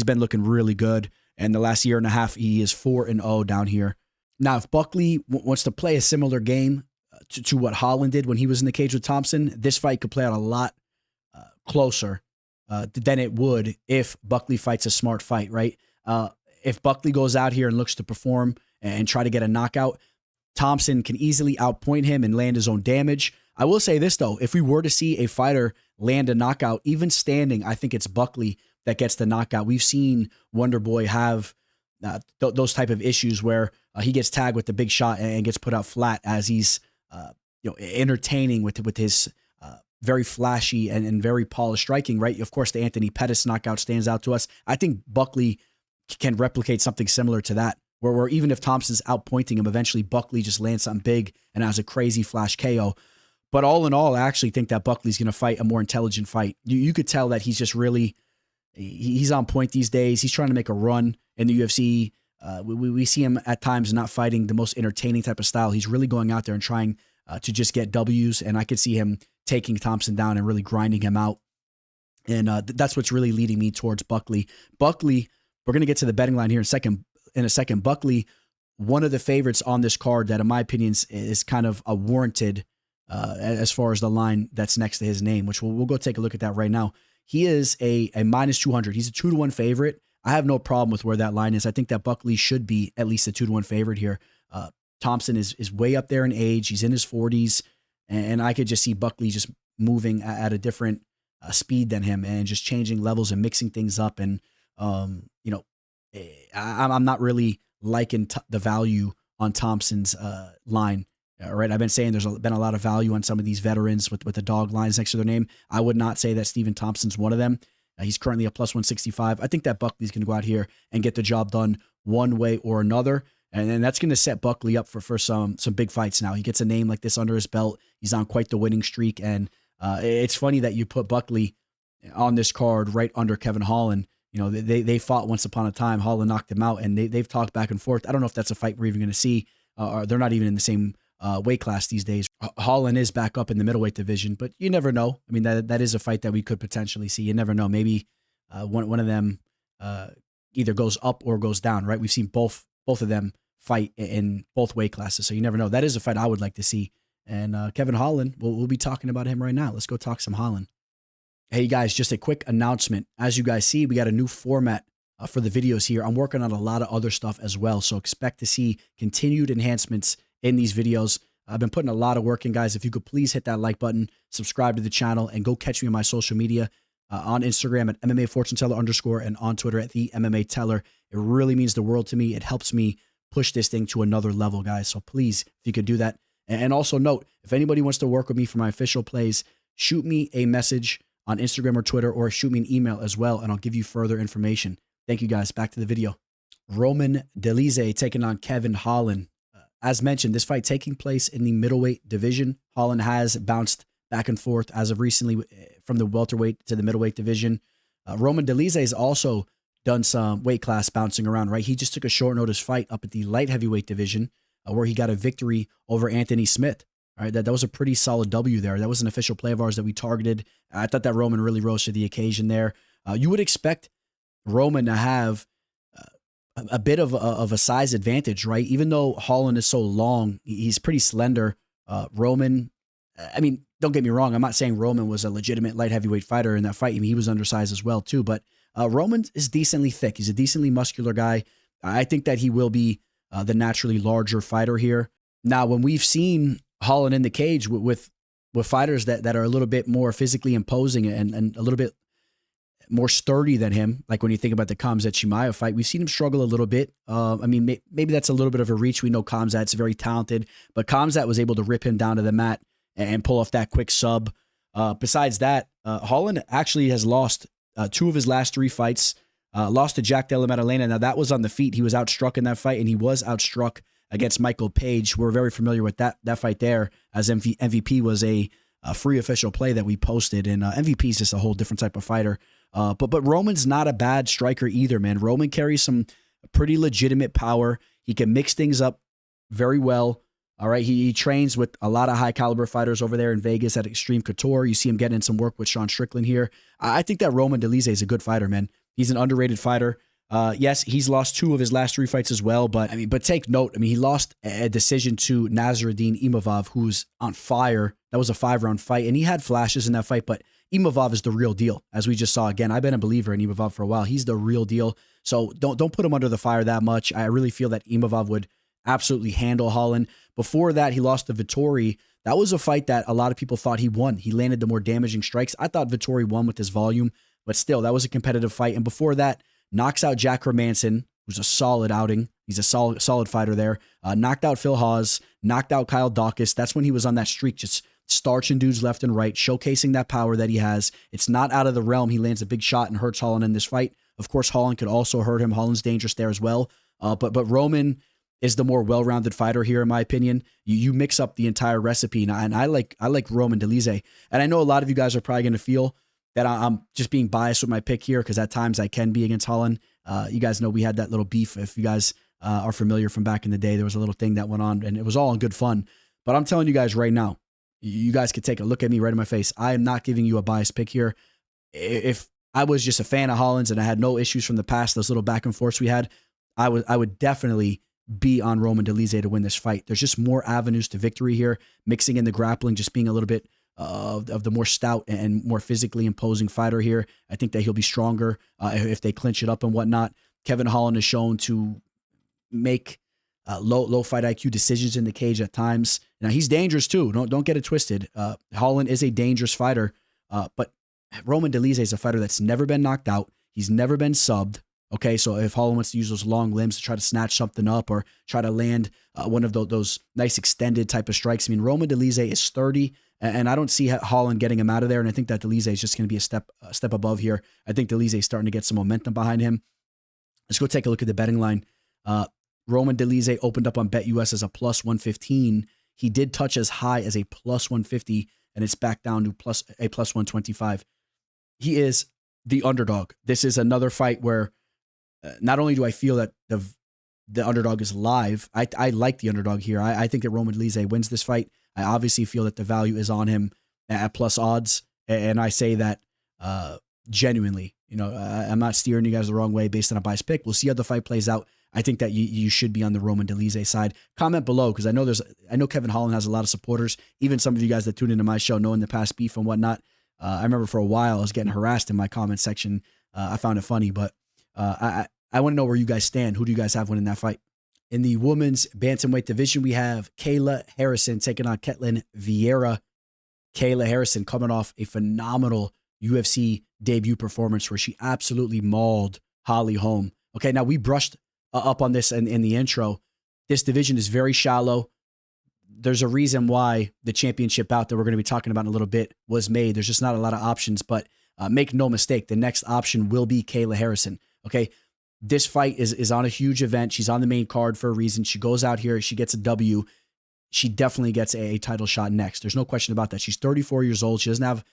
been looking really good. And the last year and a half, he is 4-0 down here. Now, if Buckley wants to play a similar game to what Holland did when he was in the cage with Thompson, this fight could play out a lot closer than it would if Buckley fights a smart fight, right? If Buckley goes out here and looks to perform and try to get a knockout, Thompson can easily outpoint him and land his own damage. I will say this, though. If we were to see a fighter land a knockout, even standing, I think it's Buckley that gets the knockout. We've seen Wonderboy have those type of issues where he gets tagged with the big shot and gets put out flat as he's entertaining with his very flashy and very polished striking, right? Of course, the Anthony Pettis knockout stands out to us. I think Buckley can replicate something similar to that, where even if Thompson's outpointing him, eventually Buckley just lands something big and has a crazy flash KO. But all in all, I actually think that Buckley's going to fight a more intelligent fight. You could tell that he's just really, he's on point these days. He's trying to make a run in the UFC. We see him at times not fighting the most entertaining type of style. He's really going out there and trying to just get W's, and I could see him taking Thompson down and really grinding him out. And that's what's really leading me towards Buckley. Buckley, we're going to get to the betting line here in a second. Buckley, one of the favorites on this card that, in my opinion, is kind of a warranted as far as the line that's next to his name, which we'll go take a look at that right now. He is a minus 200. He's a 2-1 favorite. I have no problem with where that line is. I think that Buckley should be at least a 2-1 favorite here. Thompson is way up there in age. He's in his 40s, and I could just see Buckley just moving at a different speed than him and just changing levels and mixing things up. And, I'm not really liking the value on Thompson's line. All right, I've been saying there's been a lot of value on some of these veterans with the dog lines next to their name. I would not say that Stephen Thompson's one of them. He's currently a plus 165. I think that Buckley's going to go out here and get the job done one way or another. And then that's going to set Buckley up for some big fights now. He gets a name like this under his belt. He's on quite the winning streak. And it's funny that you put Buckley on this card right under Kevin Holland. You know, they fought once upon a time. Holland knocked him out, and they've talked back and forth. I don't know if that's a fight we're even going to see. Or they're not even in the same weight class these days. Holland is back up in the middleweight division, but you never know. I mean, that is a fight that we could potentially see. You never know. Maybe one of them either goes up or goes down, right? We've seen both of them fight in both weight classes, so you never know. That is a fight I would like to see. And Kevin Holland, we'll be talking about him right now. Let's go talk some Holland. Hey guys, just a quick announcement. As you guys see, we got a new format for the videos here. I'm working on a lot of other stuff as well, so expect to see continued enhancements in these videos. I've been putting a lot of work in, guys. If you could please hit that like button, subscribe to the channel, and go catch me on my social media on Instagram at MMA Fortune Teller _ and on Twitter at the MMA Teller. It really means the world to me. It helps me push this thing to another level, guys. So please, if you could do that. And also note, if anybody wants to work with me for my official plays, shoot me a message on Instagram or Twitter, or shoot me an email as well, and I'll give you further information. Thank you, guys. Back to the video. Roman Dolidze taking on Kevin Holland. As mentioned, this fight taking place in the middleweight division. Holland has bounced back and forth as of recently from the welterweight to the middleweight division. Roman Dolidze has also done some weight class bouncing around, right? He just took a short notice fight up at the light heavyweight division where he got a victory over Anthony Smith. All right, that was a pretty solid W there. That was an official play of ours that we targeted. I thought that Roman really rose to the occasion there. You would expect Roman to have a bit of a size advantage, right? Even though Holland is so long, he's pretty slender. Roman, I mean, don't get me wrong. I'm not saying Roman was a legitimate light heavyweight fighter in that fight. I mean, he was undersized as well too, but Roman is decently thick. He's a decently muscular guy. I think that he will be the naturally larger fighter here. Now, when we've seen Holland in the cage with fighters that are a little bit more physically imposing and a little bit more sturdy than him, like when you think about the Khamzat Chimaev fight, we've seen him struggle a little bit. I mean, maybe that's a little bit of a reach. We know Khamzat's very talented, but Khamzat was able to rip him down to the mat and pull off that quick sub. Besides that, Holland actually has lost 2 of his last 3 fights. Lost to Jack Della Maddalena. Now, that was on the feet. He was outstruck in that fight, and he was outstruck against Michael Page. We're very familiar with that fight there, as MVP was a free official play that we posted, and MVP is just a whole different type of fighter. But Roman's not a bad striker either, man. Roman carries some pretty legitimate power. He can mix things up very well. All right, he trains with a lot of high caliber fighters over there in Vegas at Extreme Couture. You see him getting in some work with Sean Strickland here. I think that Roman Dolidze is a good fighter, man. He's an underrated fighter. Yes, he's lost 2 of his last 3 fights as well, but take note. I mean, he lost a decision to Nasruddin Imavov, who's on fire. That was a 5-round fight, and he had flashes in that fight, but Imavov is the real deal, as we just saw again. I've been a believer in Imavov for a while. He's the real deal. So don't put him under the fire that much. I really feel that Imavov would absolutely handle Holland. Before that, he lost to Vettori. That was a fight that a lot of people thought he won. He landed the more damaging strikes. I thought Vettori won with his volume, but still, that was a competitive fight. And before that, knocks out Jack Hermanson, who's a solid outing. He's a solid fighter there. Knocked out Phil Hawes, knocked out Kyle Dawkins. That's when he was on that streak, just starching dudes left and right, showcasing that power that he has. It's not out of the realm. He lands a big shot and hurts Holland in this fight. Of course, Holland could also hurt him. Holland's dangerous there as well. But Roman is the more well-rounded fighter here, in my opinion. You mix up the entire recipe, and I like Roman Dolidze. And I know a lot of you guys are probably going to feel that I'm just being biased with my pick here, because at times I can be against Holland. You guys know we had that little beef. If you guys are familiar from back in the day, there was a little thing that went on, and it was all in good fun. But I'm telling you guys right now, you guys could take a look at me right in my face. I am not giving you a biased pick here. If I was just a fan of Holland's and I had no issues from the past, those little back and forths we had, I would definitely be on Roman Dolidze to win this fight. There's just more avenues to victory here, mixing in the grappling, just being a little bit of the more stout and more physically imposing fighter here. I think that he'll be stronger if they clinch it up and whatnot. Kevin Holland is shown to make low fight IQ decisions in the cage at times. Now, he's dangerous too. Don't get it twisted. Holland is a dangerous fighter, but Roman Dolidze is a fighter that's never been knocked out. He's never been subbed. Okay, so if Holland wants to use those long limbs to try to snatch something up or try to land one of those nice extended type of strikes, I mean, Roman Dolidze is sturdy, and I don't see Holland getting him out of there, and I think that Dolidze is just going to be a step above here. I think Dolidze is starting to get some momentum behind him. Let's go take a look at the betting line. Roman Dolidze opened up on BetUS as a plus 115. He did touch as high as a plus 150, and it's back down to plus 125. He is the underdog. This is another fight where not only do I feel that the underdog is live, I like the underdog here. I think that Roman Dolidze wins this fight. I obviously feel that the value is on him at plus odds, and I say that genuinely. I'm not steering you guys the wrong way based on a biased pick. We'll see how the fight plays out. I think that you should be on the Roman Dolidze side. Comment below, because I know Kevin Holland has a lot of supporters. Even some of you guys that tune into my show, knowing the past beef and whatnot. I remember for a while I was getting harassed in my comment section. I found it funny, but I want to know where you guys stand. Who do you guys have winning that fight? In the women's bantamweight division, we have Kayla Harrison taking on Ketlen Vieira. Kayla Harrison coming off a phenomenal UFC debut performance where she absolutely mauled Holly Holm. Okay, now we brushed up on this in the intro. This division is very shallow. There's a reason why the championship bout that we're going to be talking about in a little bit was made. There's just not a lot of options, but make no mistake, the next option will be Kayla Harrison. Okay, this fight is on a huge event. She's on the main card for a reason. She goes out here, she gets a W. She definitely gets a title shot next. There's no question about that. She's 34 years old. She doesn't have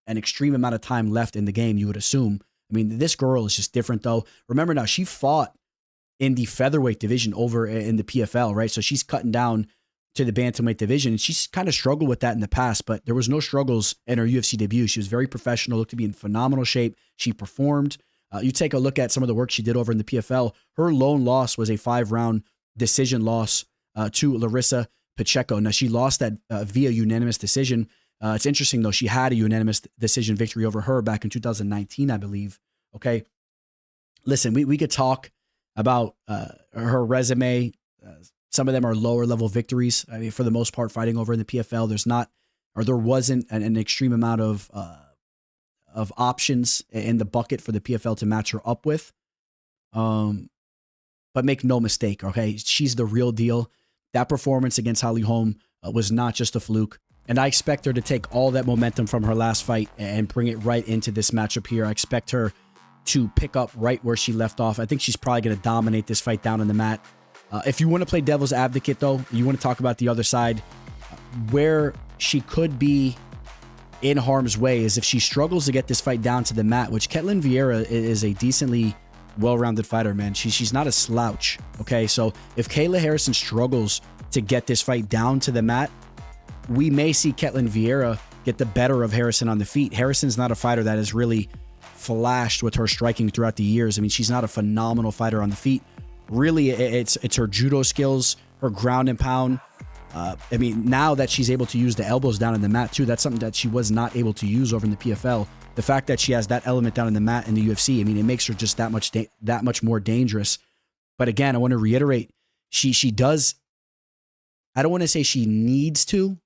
an extreme amount of time left in the game, you would assume. I mean, this girl is just different, though. Remember now, she fought in the featherweight division over in the PFL, right? So she's cutting down to the bantamweight division, and she's kind of struggled with that in the past, but there was no struggles in her UFC debut. She was very professional, looked to be in phenomenal shape. She performed. You take a look at some of the work she did over in the PFL. Her lone loss was a 5-round decision loss to Larissa Pacheco. Now, she lost that via unanimous decision. It's interesting, though. She had a unanimous decision victory over her back in 2019, I believe. Okay. Listen, we could talk about her resume. Some of them are lower level victories. I mean, for the most part, fighting over in the PFL, there wasn't an extreme amount of options in the bucket for the PFL to match her up with. But make no mistake, okay? She's the real deal. That performance against Holly Holm was not just a fluke. And I expect her to take all that momentum from her last fight and bring it right into this matchup here. I expect her to pick up right where she left off. I think she's probably going to dominate this fight down on the mat. If you want to play devil's advocate, though, you want to talk about the other side, where she could be in harm's way is if she struggles to get this fight down to the mat, which Ketlen Vieira is a decently well-rounded fighter, man. She's not a slouch, okay? So if Kayla Harrison struggles to get this fight down to the mat, we may see Ketlen Vieira get the better of Harrison on the feet. Harrison's not a fighter that has really flashed with her striking throughout the years. I mean, she's not a phenomenal fighter on the feet. Really, it's her judo skills, her ground and pound. I mean, now that she's able to use the elbows down in the mat too, that's something that she was not able to use over in the PFL. The fact that she has that element down in the mat in the UFC, I mean, it makes her just that much more dangerous. But again, I want to reiterate, she does. I don't want to say she needs to,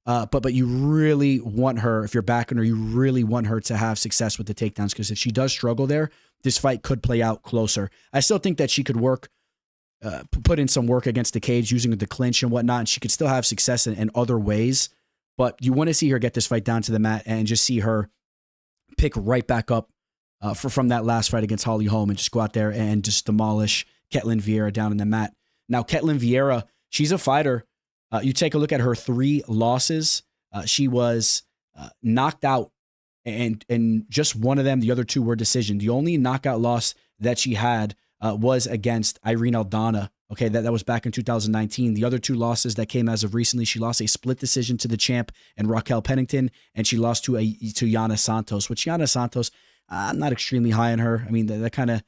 but you really want her, if you're backing her, you really want her to have success with the takedowns, because if she does struggle there, this fight could play out closer. I still think that she could put in some work against the cage using the clinch and whatnot, and she could still have success in other ways. But you want to see her get this fight down to the mat and just see her pick right back up from that last fight against Holly Holm and just go out there and just demolish Ketlen Vieira down in the mat. Now, Ketlen Vieira, she's a fighter. You take a look at her 3 losses. She was knocked out, and just one of them, the other 2 were decision. The only knockout loss that she had was against Irene Aldana. Okay, that was back in 2019. The other 2 losses that came as of recently, she lost a split decision to the champ and Raquel Pennington, and she lost to Yana Santos. Which Yana Santos, I'm not extremely high on her. I mean, that kind of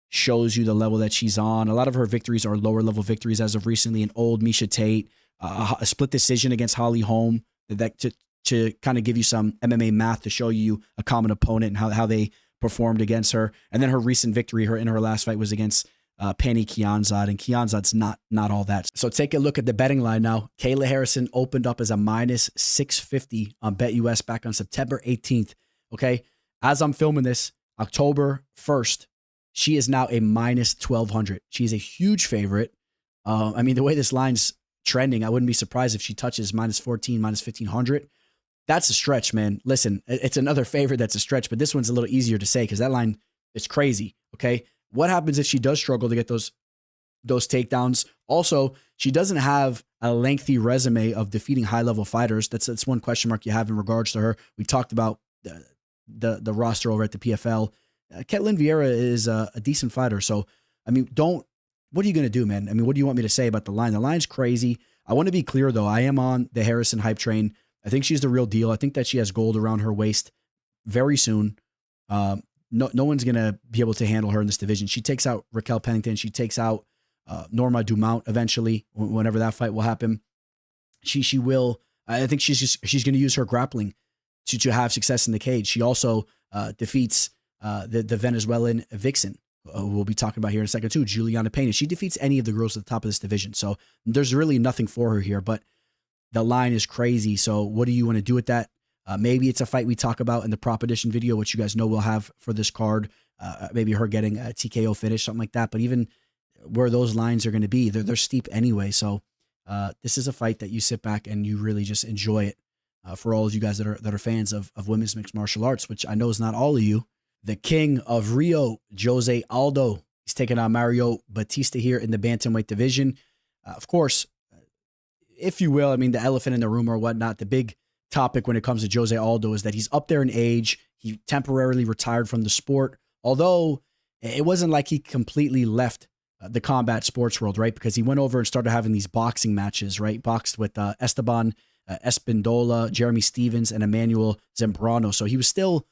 shows you the level that she's on. A lot of her victories are lower level victories as of recently. An old Misha Tate, a split decision against Holly Holm, to kind of give you some MMA math to show you a common opponent and how they performed against her. And then her recent victory in her last fight was against Pannie Kianzad, and Kianzad's not all that. So take a look at the betting line now. Kayla Harrison opened up as a minus 650 on BetUS back on September 18th. Okay, as I'm filming this, October 1st, she is now a minus 1,200. She's a huge favorite. I mean, the way this line's trending, I wouldn't be surprised if she touches minus 14, minus 1,500. That's a stretch, man. Listen, it's another favorite that's a stretch, but this one's a little easier to say because that line is crazy, okay? What happens if she does struggle to get those takedowns? Also, she doesn't have a lengthy resume of defeating high-level fighters. That's one question mark you have in regards to her. We talked about the roster over at the PFL. Ketlen Vieira is a decent fighter. So, I mean, what are you going to do, man? I mean, what do you want me to say about the line? The line's crazy. I want to be clear, though. I am on the Harrison hype train. I think she's the real deal. I think that she has gold around her waist very soon. No one's going to be able to handle her in this division. She takes out Raquel Pennington. She takes out Norma Dumont eventually, whenever that fight will happen. She will. I think she's going to use her grappling to have success in the cage. She also defeats the Venezuelan Vixen, we'll be talking about here in a second too, Juliana Pena. She defeats any of the girls at the top of this division. So there's really nothing for her here, but the line is crazy. So what do you want to do with that? Maybe it's a fight we talk about in the prop edition video, which you guys know we'll have for this card. Maybe her getting a TKO finish, something like that. But even where those lines are going to be, they're steep anyway. So this is a fight that you sit back and you really just enjoy it. For all of you guys that are fans of women's mixed martial arts, which I know is not all of you. The king of Rio, Jose Aldo, he's taking on Mario Bautista here in the bantamweight division. Of course, if you will, I mean, the elephant in the room or whatnot, the big topic when it comes to Jose Aldo is that he's up there in age. He temporarily retired from the sport, although it wasn't like he completely left the combat sports world, right? Because he went over and started having these boxing matches, right? Boxed with Esteban Espindola, Jeremy Stevens, and Emmanuel Zambrano. So he was still,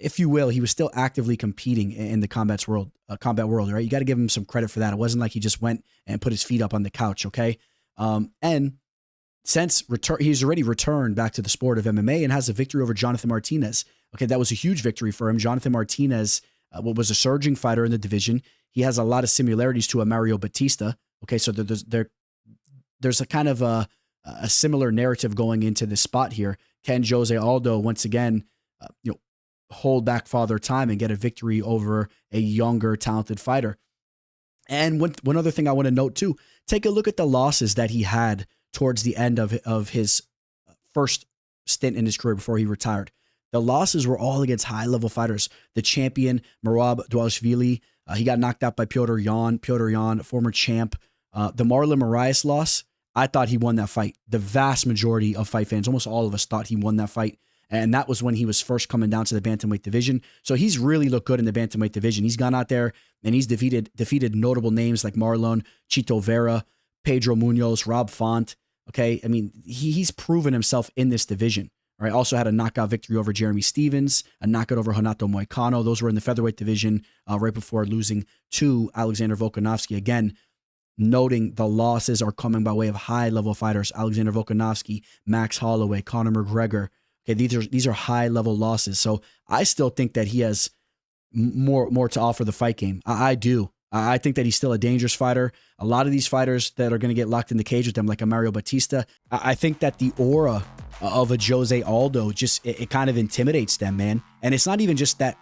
if you will, he was still actively competing in the combat world, right? You got to give him some credit for that. It wasn't like he just went and put his feet up on the couch, okay? And since he's already returned back to the sport of MMA and has a victory over Jonathan Martinez. Okay, that was a huge victory for him. Jonathan Martinez was a surging fighter in the division. He has a lot of similarities to a Mario Bautista. Okay, so there's a kind of a similar narrative going into this spot here. Can Jose Aldo once again, hold back Father Time and get a victory over a younger, talented fighter? And one other thing I want to note too, take a look at the losses that he had towards the end of his first stint in his career before he retired. The losses were all against high-level fighters. The champion, Merab Dvalishvili, he got knocked out by Piotr Yan, former champ. The Marlon Moraes loss, I thought he won that fight. The vast majority of fight fans, almost all of us, thought he won that fight. And that was when he was first coming down to the bantamweight division. So he's really looked good in the bantamweight division. He's gone out there and he's defeated notable names like Marlon, Chito Vera, Pedro Munoz, Rob Font. Okay, I mean, he's proven himself in this division. All right, also had a knockout victory over Jeremy Stevens, a knockout over Renato Moicano. Those were in the featherweight division right before losing to Alexander Volkanovski. Again, noting the losses are coming by way of high-level fighters. Alexander Volkanovski, Max Holloway, Conor McGregor. Okay, these are high-level losses. So I still think that he has more to offer the fight game. I do. I think that he's still a dangerous fighter. A lot of these fighters that are going to get locked in the cage with them, like a Mario Bautista, I think that the aura of a Jose Aldo just it kind of intimidates them, man. And it's not even just that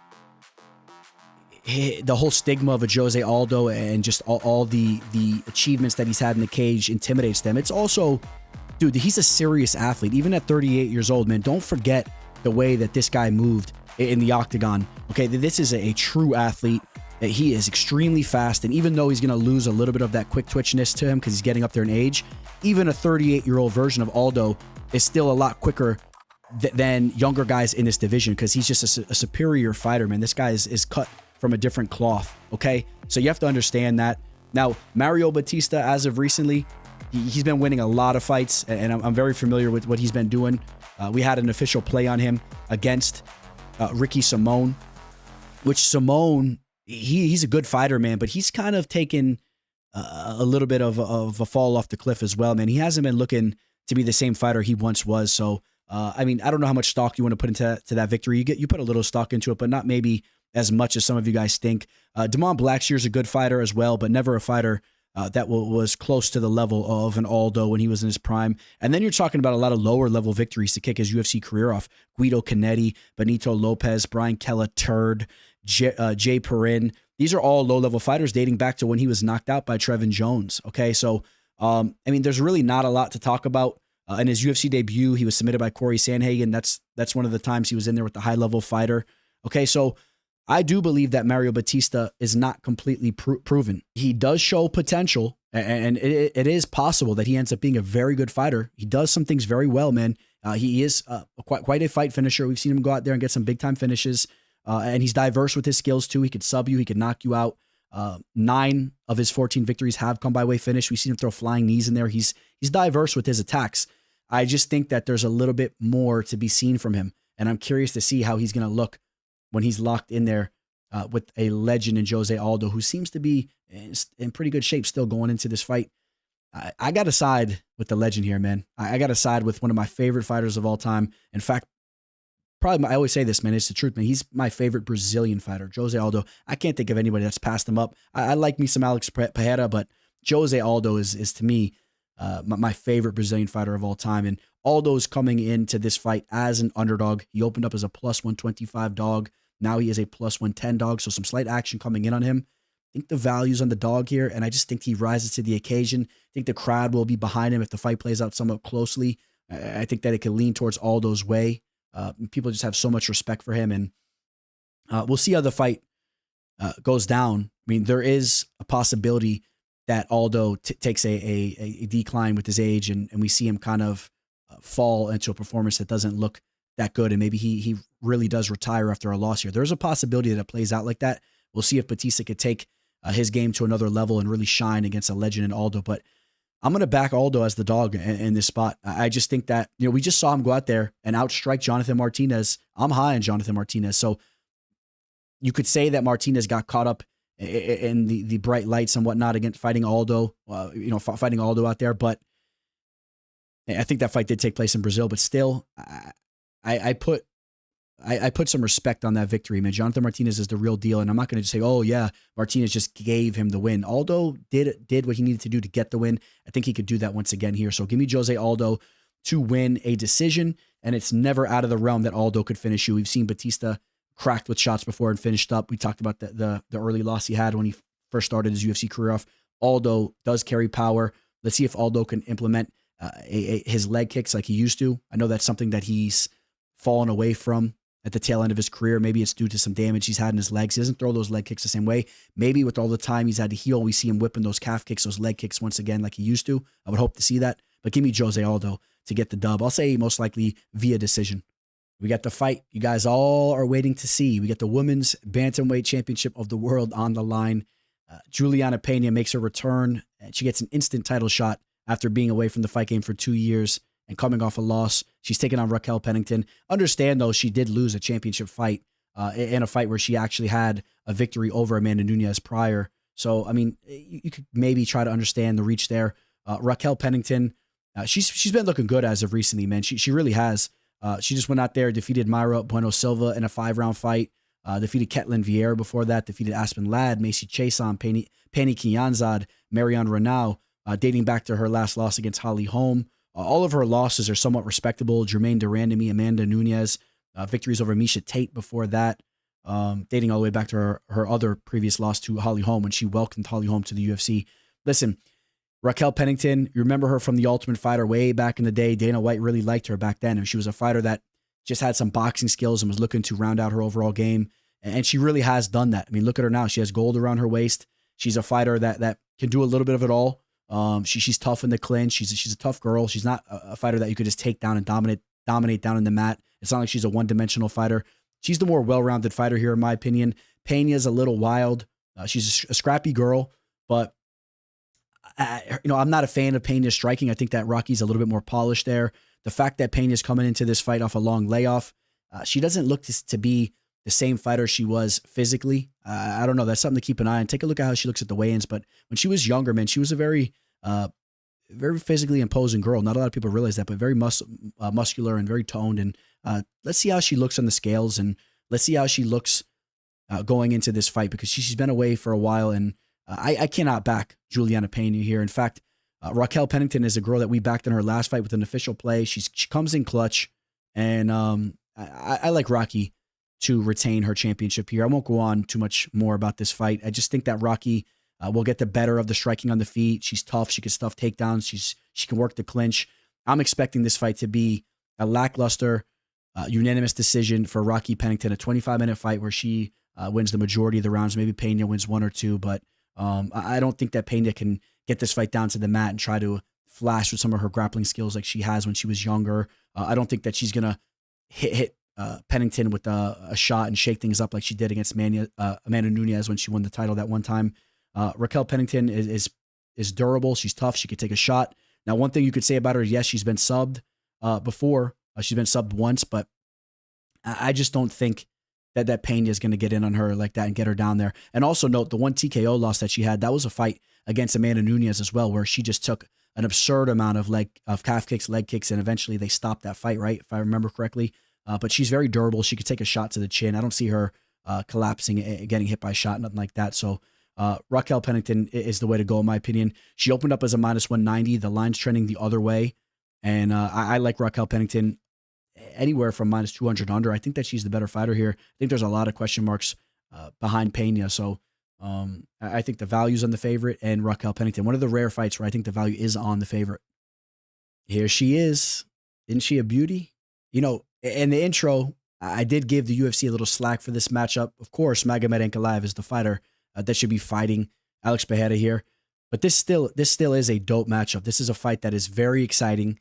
the whole stigma of a Jose Aldo and just all the achievements that he's had in the cage intimidates them. It's also, dude, he's a serious athlete. Even at 38 years old, man, don't forget the way that this guy moved in the octagon. Okay, this is a true athlete. He is extremely fast, and even though he's going to lose a little bit of that quick twitchness to him because he's getting up there in age, even a 38-year-old version of Aldo is still a lot quicker than younger guys in this division because he's just a superior fighter, man. This guy is cut from a different cloth, okay? So you have to understand that. Now, Mario Bautista, as of recently, he's been winning a lot of fights, and I'm very familiar with what he's been doing. We had an official play on him against Ricky Simone, which Simone... He's a good fighter, man, but he's kind of taken a little bit of a fall off the cliff as well, man. He hasn't been looking to be the same fighter he once was. So, I mean, I don't know how much stock you want to put into that victory. You put a little stock into it, but not maybe as much as some of you guys think. Damon Blackshear's a good fighter as well, but never a fighter that was close to the level of an Aldo when he was in his prime. And then you're talking about a lot of lower level victories to kick his UFC career off. Guido Canetti, Benito Lopez, Brian Kella Turd, Jay Perrin. These are all low-level fighters dating back to when he was knocked out by Trevin Jones. Okay, so, I mean, there's really not a lot to talk about. In his UFC debut, he was submitted by Corey Sandhagen. That's one of the times he was in there with the high-level fighter. Okay, so I do believe that Mario Bautista is not completely proven. He does show potential, And it is possible that he ends up being a very good fighter. He does some things very well, man. He is quite a fight finisher. We've seen him go out there and get some big time finishes. And he's diverse with his skills too. He could sub you. He could knock you out. 9 of his 14 victories have come by way finish. We've seen him throw flying knees in there. He's diverse with his attacks. I just think that there's a little bit more to be seen from him. And I'm curious to see how he's going to look when he's locked in there with a legend in Jose Aldo, who seems to be in pretty good shape still going into this fight. I got to side with the legend here, man. I got to side with one of my favorite fighters of all time. In fact, probably, I always say this, man, it's the truth, man. He's my favorite Brazilian fighter, Jose Aldo. I can't think of anybody that's passed him up. I like me some Alex Pereira, but Jose Aldo is to me my favorite Brazilian fighter of all time. And Aldo's coming into this fight as an underdog. He opened up as a plus 125 dog. Now he is a plus 110 dog, so some slight action coming in on him. I think the value's on the dog here, and I just think he rises to the occasion. I think the crowd will be behind him if the fight plays out somewhat closely. I think that it could lean towards Aldo's way. People just have so much respect for him, and we'll see how the fight goes down. I mean, there is a possibility that Aldo takes a decline with his age, and we see him kind of fall into a performance that doesn't look that good, and maybe he really does retire after a loss here. There's a possibility that it plays out like that. We'll see if Bautista could take his game to another level and really shine against a legend in Aldo, but I'm going to back Aldo as the dog in this spot. I just think that, we just saw him go out there and outstrike Jonathan Martinez. I'm high on Jonathan Martinez. So you could say that Martinez got caught up in the bright lights and whatnot against fighting Aldo, fighting Aldo out there. But I think that fight did take place in Brazil, but still I put some respect on that victory, man. Jonathan Martinez is the real deal, and I'm not going to just say, oh, yeah, Martinez just gave him the win. Aldo did what he needed to do to get the win. I think he could do that once again here. So give me Jose Aldo to win a decision, and it's never out of the realm that Aldo could finish you. We've seen Bautista cracked with shots before and finished up. We talked about the early loss he had when he first started his UFC career off. Aldo does carry power. Let's see if Aldo can implement his leg kicks like he used to. I know that's something that he's fallen away from at the tail end of his career. Maybe it's due to some damage he's had in his legs. He doesn't throw those leg kicks the same way. Maybe with all the time he's had to heal, we see him whipping those calf kicks, those leg kicks once again like he used to. I would hope to see that. But give me Jose Aldo to get the dub. I'll say most likely via decision. We got the fight you guys all are waiting to see. We got the Women's Bantamweight Championship of the World on the line. Juliana Pena makes her return, and she gets an instant title shot after being away from the fight game for 2 years and coming off a loss. She's taking on Raquel Pennington. Understand, though, she did lose a championship fight in a fight where she actually had a victory over Amanda Nunes prior. So, I mean, you could maybe try to understand the reach there. Raquel Pennington, she's been looking good as of recently, man. She really has. She just went out there, defeated Mayra Bueno Silva in a 5-round fight, defeated Ketlen Vieira before that, defeated Aspen Ladd, Macy Chason, Penny Kianzad, Marianne Renaud, dating back to her last loss against Holly Holm. All of her losses are somewhat respectable. Jermaine Durandamy, Amanda Nunes, victories over Misha Tate before that, dating all the way back to her other previous loss to Holly Holm when she welcomed Holly Holm to the UFC. Listen, Raquel Pennington, you remember her from The Ultimate Fighter way back in the day. Dana White really liked her back then, and she was a fighter that just had some boxing skills and was looking to round out her overall game, and she really has done that. I mean, look at her now. She has gold around her waist. She's a fighter that can do a little bit of it all. She's tough in the clinch. She's a tough girl. She's not a fighter that you could just take down and dominate down in the mat. It's not like she's a one-dimensional fighter. She's the more well-rounded fighter here, in my opinion. Pena's a little wild. She's a scrappy girl, but I'm not a fan of Pena's striking. I think that Rocky's a little bit more polished there. The fact that Pena's coming into this fight off a long layoff, she doesn't look to be the same fighter she was physically. I don't know. That's something to keep an eye on. Take a look at how she looks at the weigh-ins. But when she was younger, man, she was a very physically imposing girl. Not a lot of people realize that, but very muscular and very toned. And let's see how she looks on the scales, and let's see how she looks going into this fight, because she's been away for a while, and I cannot back Juliana Pena here. In fact, Raquel Pennington is a girl that we backed in her last fight with an official play. She comes in clutch, and I like Rocky to retain her championship here. I won't go on too much more about this fight. I just think that Rocky will get the better of the striking on the feet. She's tough. She can stuff takedowns. She can work the clinch. I'm expecting this fight to be a lackluster, unanimous decision for Rocky Pennington, a 25-minute fight where she wins the majority of the rounds. Maybe Pena wins 1 or 2, but I don't think that Pena can get this fight down to the mat and try to flash with some of her grappling skills like she has when she was younger. I don't think that she's going to hit Pennington with a shot and shake things up like she did against Amanda Nunes when she won the title that one time. Raquel Pennington is durable. She's tough. She could take a shot. Now, one thing you could say about her, yes, she's been subbed before. She's been subbed once, but I just don't think that Pena is going to get in on her like that and get her down there. And also note the one TKO loss that she had, that was a fight against Amanda Nunes as well, where she just took an absurd amount of calf kicks, leg kicks, and eventually they stopped that fight, right? If I remember correctly. But she's very durable. She could take a shot to the chin. I don't see her collapsing and getting hit by a shot, nothing like that. So Raquel Pennington is the way to go, in my opinion. She opened up as a -190. The line's trending the other way. And I like Raquel Pennington anywhere from -200 under. I think that she's the better fighter here. I think there's a lot of question marks behind Pena. So I think the value's on the favorite and Raquel Pennington. One of the rare fights where I think the value is on the favorite. Here she is. Isn't she a beauty? You know, in the intro, I did give the UFC a little slack for this matchup. Of course, Magomed Ankalaev is the fighter that should be fighting Alex Pereira here. But this still is a dope matchup. This is a fight that is very exciting.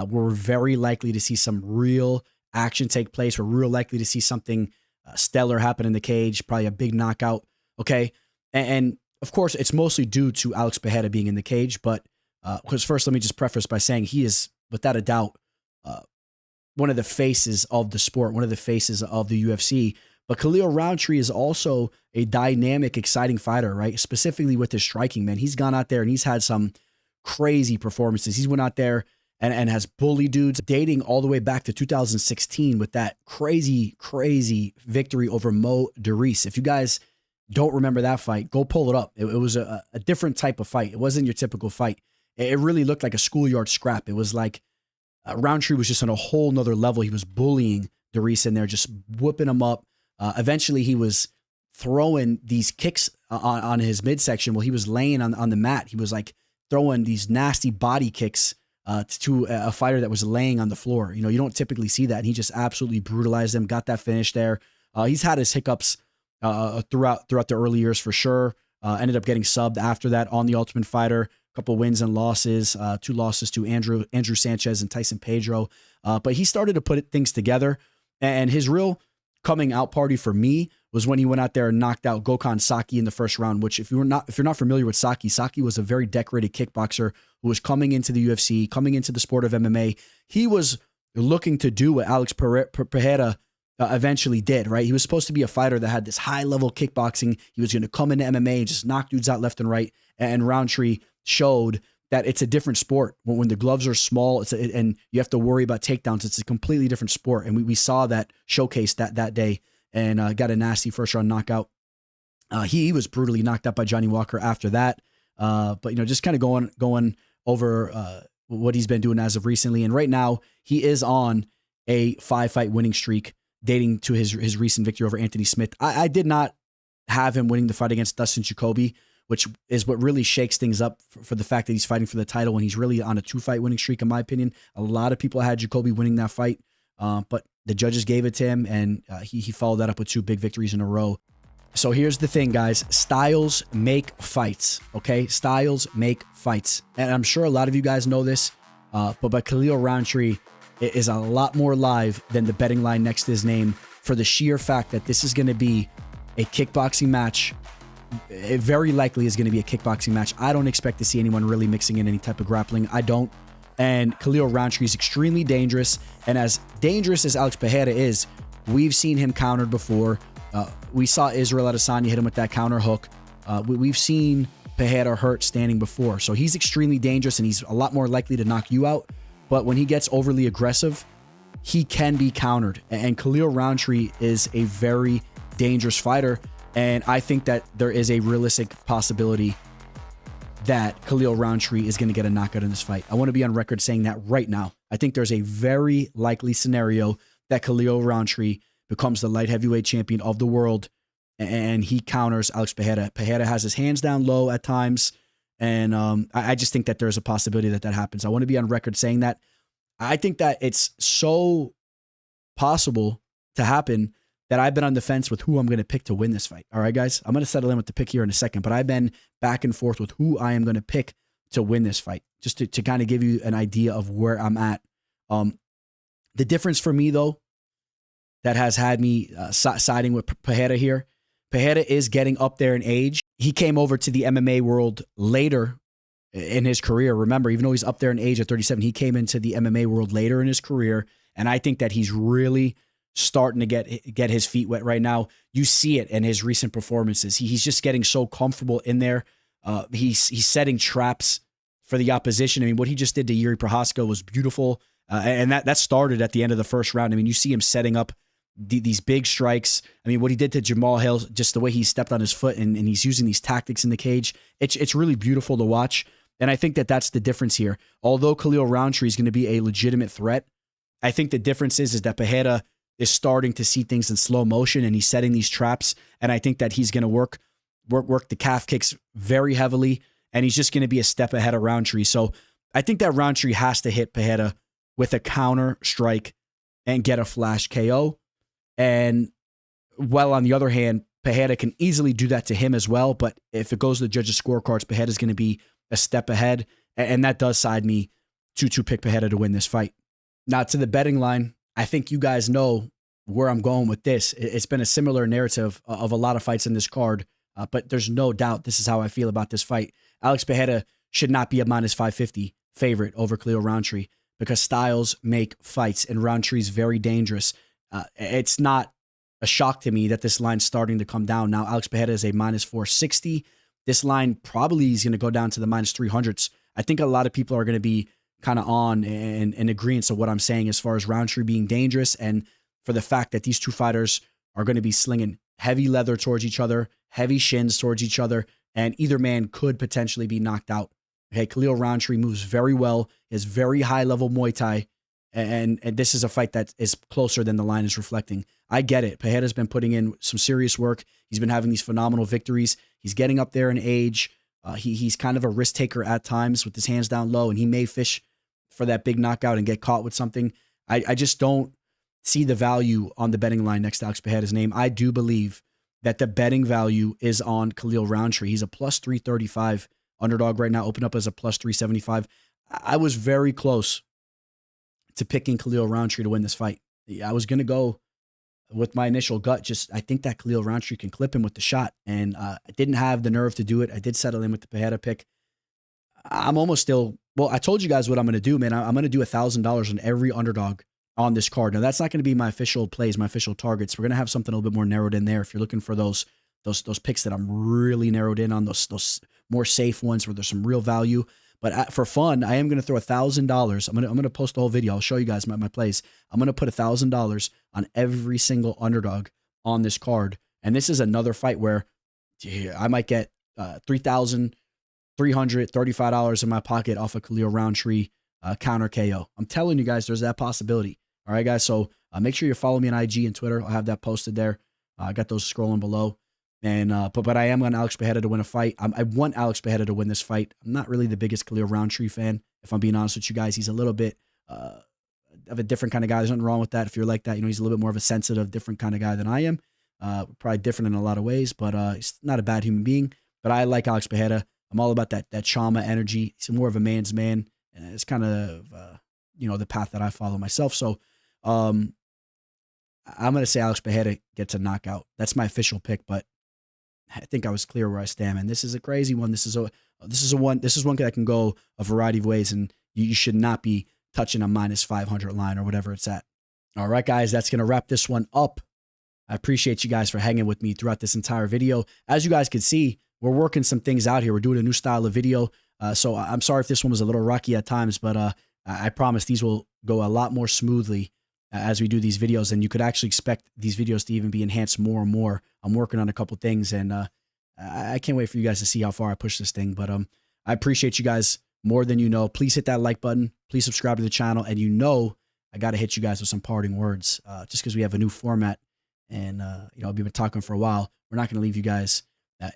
We're very likely to see some real action take place. We're real likely to see something stellar happen in the cage, probably a big knockout. Okay. And of course, it's mostly due to Alex Pereira being in the cage. But because first, let me just preface by saying he is, without a doubt, one of the faces of the sport, one of the faces of the UFC. But Khalil Rountree is also a dynamic, exciting fighter, right? Specifically with his striking, man. He's gone out there and he's had some crazy performances. He's went out there and has bullied dudes, dating all the way back to 2016 with that crazy, crazy victory over Mo Doris. If you guys don't remember that fight, go pull it up. It was a different type of fight. It wasn't your typical fight. It really looked like a schoolyard scrap. It was like Rountree was just on a whole nother level. He was bullying Doris in there, just whipping him up. Eventually, he was throwing these kicks on his midsection while he was laying on the mat. He was like throwing these nasty body kicks to a fighter that was laying on the floor. You know, you don't typically see that. And he just absolutely brutalized him, got that finish there. He's had his hiccups throughout the early years for sure. Ended up getting subbed after that on The Ultimate Fighter. A couple wins and losses, 2 losses to Andrew Sanchez and Tyson Pedro. But he started to put things together. And his real coming out party for me was when he went out there and knocked out Gokhan Saki in the first round, which if you're not familiar with Saki was a very decorated kickboxer who was coming into the UFC, coming into the sport of MMA. He was looking to do what Alex Pereira eventually did, right? He was supposed to be a fighter that had this high-level kickboxing. He was going to come into MMA and just knock dudes out left and right. And Rountree showed that it's a different sport. When the gloves are small and you have to worry about takedowns, it's a completely different sport. And we saw that showcased that day and got a nasty first-round knockout. He was brutally knocked out by Johnny Walker after that. But, you know, just kind of going over what he's been doing as of recently. And right now, he is on a 5-fight winning streak dating to his recent victory over Anthony Smith. I did not have him winning the fight against Dustin Jacoby, which is what really shakes things up for the fact that he's fighting for the title when he's really on a 2-fight winning streak, in my opinion. A lot of people had Jacoby winning that fight, but the judges gave it to him, and he followed that up with 2 big victories in a row. So here's the thing, guys. Styles make fights, okay? Styles make fights. And I'm sure a lot of you guys know this, but Khalil Rountree is a lot more live than the betting line next to his name for the sheer fact that this is going to be a kickboxing match. It very likely is going to be a kickboxing match. I don't expect to see anyone really mixing in any type of grappling. I don't. And Khalil Rountree is extremely dangerous. And as dangerous as Alex Pereira is, we've seen him countered before. We saw Israel Adesanya hit him with that counter hook. We've seen Pereira hurt standing before. So he's extremely dangerous and he's a lot more likely to knock you out. But when he gets overly aggressive, he can be countered. And Khalil Rountree is a very dangerous fighter. And I think that there is a realistic possibility that Khalil Rountree is going to get a knockout in this fight. I want to be on record saying that right now. I think there's a very likely scenario that Khalil Rountree becomes the light heavyweight champion of the world and he counters Alex Pereira. Pereira has his hands down low at times. And I just think that there's a possibility that happens. I want to be on record saying that. I think that it's so possible to happen that I've been on the fence with who I'm going to pick to win this fight. All right, guys? I'm going to settle in with the pick here in a second, but I've been back and forth with who I am going to pick to win this fight, just to kind of give you an idea of where I'm at. The difference for me, though, that has had me siding with Pereira here, Pereira is getting up there in age. He came over to the MMA world later in his career. Remember, even though he's up there in age at 37, he came into the MMA world later in his career, and I think that he's really starting to get his feet wet right now. You see it in his recent performances. He's just getting so comfortable in there. He's setting traps for the opposition. I mean, what he just did to Jiri Prochazka was beautiful, and that started at the end of the first round. I mean, you see him setting up these big strikes. I mean, what he did to Jamal Hill, just the way he stepped on his foot and he's using these tactics in the cage, it's really beautiful to watch. And I think that that's the difference here. Although Khalil Rountree is going to be a legitimate threat, I think the difference is that Pereira is starting to see things in slow motion and he's setting these traps. And I think that he's going to work the calf kicks very heavily, and he's just going to be a step ahead of Rountree. So I think that Rountree has to hit Pereira with a counter strike and get a flash KO. And well, on the other hand, Pereira can easily do that to him as well. But if it goes to the judges' scorecards, Pereira is going to be a step ahead. And that does side me to pick Pereira to win this fight. Now to the betting line, I think you guys know where I'm going with this. It's been a similar narrative of a lot of fights in this card, but there's no doubt this is how I feel about this fight. Alex Pereira should not be a minus 550 favorite over Khalil Rountree because styles make fights, and Rountree's very dangerous. It's not a shock to me that this line's starting to come down. Now, Alex Pereira is a minus 460. This line probably is going to go down to the minus 300s. I think a lot of people are going to be kind of on and agreeing to what I'm saying as far as Rountree being dangerous, and for the fact that these two fighters are going to be slinging heavy leather towards each other, heavy shins towards each other, and either man could potentially be knocked out. Okay, Khalil Rountree moves very well, is very high-level Muay Thai, and this is a fight that is closer than the line is reflecting. I get it. Pereira's been putting in some serious work. He's been having these phenomenal victories. He's getting up there in age. He's kind of a risk taker at times with his hands down low, and he may fish for that big knockout and get caught with something. I just don't see the value on the betting line next to Alex Pereira's name. I do believe that the betting value is on Khalil Rountree. He's a plus 335 underdog right now, open up as a plus 375. I was very close to picking Khalil Rountree to win this fight. I was going to go with my initial gut. I think that Khalil Rountree can clip him with the shot, and I didn't have the nerve to do it. I did settle in with the Pereira pick. I'm almost still, well, I told you guys what I'm going to do, man. I'm going to do $1,000 on every underdog on this card. Now, that's not going to be my official plays, my official targets. We're going to have something a little bit more narrowed in there. If you're looking for those picks that I'm really narrowed in on, those more safe ones where there's some real value. But for fun, I am going to throw $1,000. I'm going to post the whole video. I'll show you guys my plays. I'm going to put $1,000 on every single underdog on this card. And this is another fight where I might get $3,335 in my pocket off of Khalil Rountree counter KO. I'm telling you guys, there's that possibility. All right, guys. So make sure you follow me on IG and Twitter. I'll have that posted there. I got those scrolling below. And but I am on Alex Pereira to win a fight. I want Alex Pereira to win this fight. I'm not really the biggest Khalil Rountree fan, if I'm being honest with you guys. He's a little bit of a different kind of guy. There's nothing wrong with that. If you're like that, he's a little bit more of a sensitive, different kind of guy than I am. Probably different in a lot of ways, but he's not a bad human being. But I like Alex Pereira. I'm all about that Chama energy. He's more of a man's man. And it's kind of the path that I follow myself. So I'm going to say Alex Pereira gets a knockout. That's my official pick, but I think I was clear where I stand, and this is a crazy one. This is one that can go a variety of ways, and you should not be touching a minus 500 line or whatever it's at. All right, guys, that's going to wrap this one up. I appreciate you guys for hanging with me throughout this entire video. As you guys can see, we're working some things out here. We're doing a new style of video. So I'm sorry if this one was a little rocky at times, but I promise these will go a lot more smoothly as we do these videos, and you could actually expect these videos to even be enhanced more and more. I'm working on a couple things, and I can't wait for you guys to see how far I push this thing. But I appreciate you guys more than you know. Please hit that like button. Please subscribe to the channel, and I got to hit you guys with some parting words, just because we have a new format, and we've been talking for a while. We're not going to leave you guys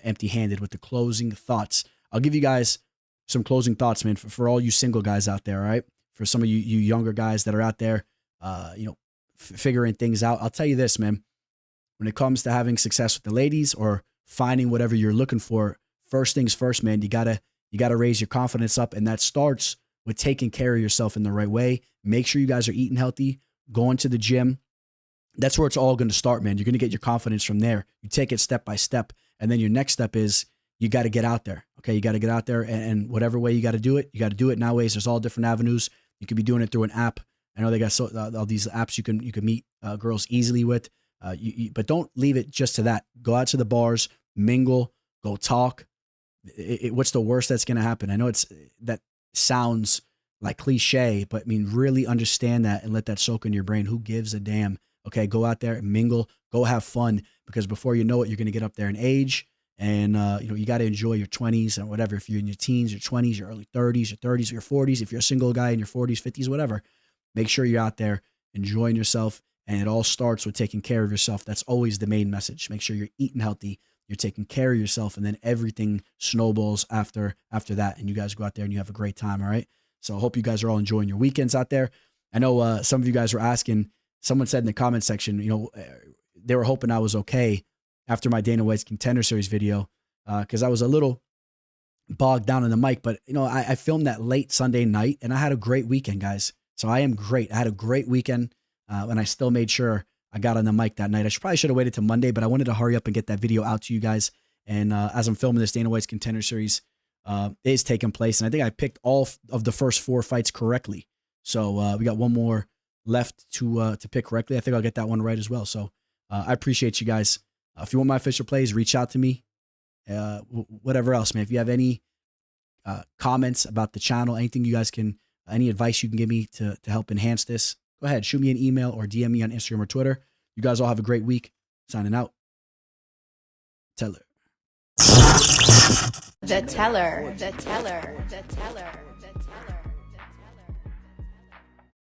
empty-handed with the closing thoughts. I'll give you guys some closing thoughts, man, for all you single guys out there, all right? For some of you younger guys that are out there, figuring things out. I'll tell you this, man. When it comes to having success with the ladies or finding whatever you're looking for, first things first, man, you gotta You got to raise your confidence up, and that starts with taking care of yourself in the right way. Make sure you guys are eating healthy, going to the gym. That's where it's all going to start, man. You're going to get your confidence from there. You take it step by step, and then your next step is you got to get out there. Okay, you got to get out there, and whatever way you got to do it, you got to do it. Nowadays, there's all different avenues. You could be doing it through an app. I know they got all these apps you can meet girls easily with, but don't leave it just to that. Go out to the bars, mingle, go talk. What's the worst that's going to happen? I know that sounds like cliche, but I mean, really understand that and let that soak in your brain. Who gives a damn? Okay, go out there and mingle, go have fun, because before you know it, you're going to get up there in age, and you got to enjoy your 20s and whatever. If you're in your teens, your 20s, your early 30s, your 30s, your 40s, if you're a single guy in your 40s, 50s, whatever, make sure you're out there enjoying yourself, and it all starts with taking care of yourself. That's always the main message. Make sure you're eating healthy, you're taking care of yourself, and then everything snowballs after that, and you guys go out there and you have a great time, all right? So I hope you guys are all enjoying your weekends out there. I know some of you guys were asking. Someone said in the comment section, they were hoping I was okay after my Dana White's Contender Series video, because I was a little bogged down in the mic. But, I filmed that late Sunday night, and I had a great weekend, guys. So I am great. I had a great weekend, and I still made sure I got on the mic that night. I probably should have waited till Monday, but I wanted to hurry up and get that video out to you guys. And as I'm filming this, Dana White's Contender Series is taking place, and I think I picked all of the first 4 fights correctly. So we got one more left to pick correctly. I think I'll get that one right as well. So I appreciate you guys. If you want my official plays, reach out to me. Whatever else, man. If you have any comments about the channel, anything you guys can, any advice you can give me to help enhance this, go ahead, shoot me an email or DM me on Instagram or Twitter. You guys all have a great week. Signing out. Teller. The teller.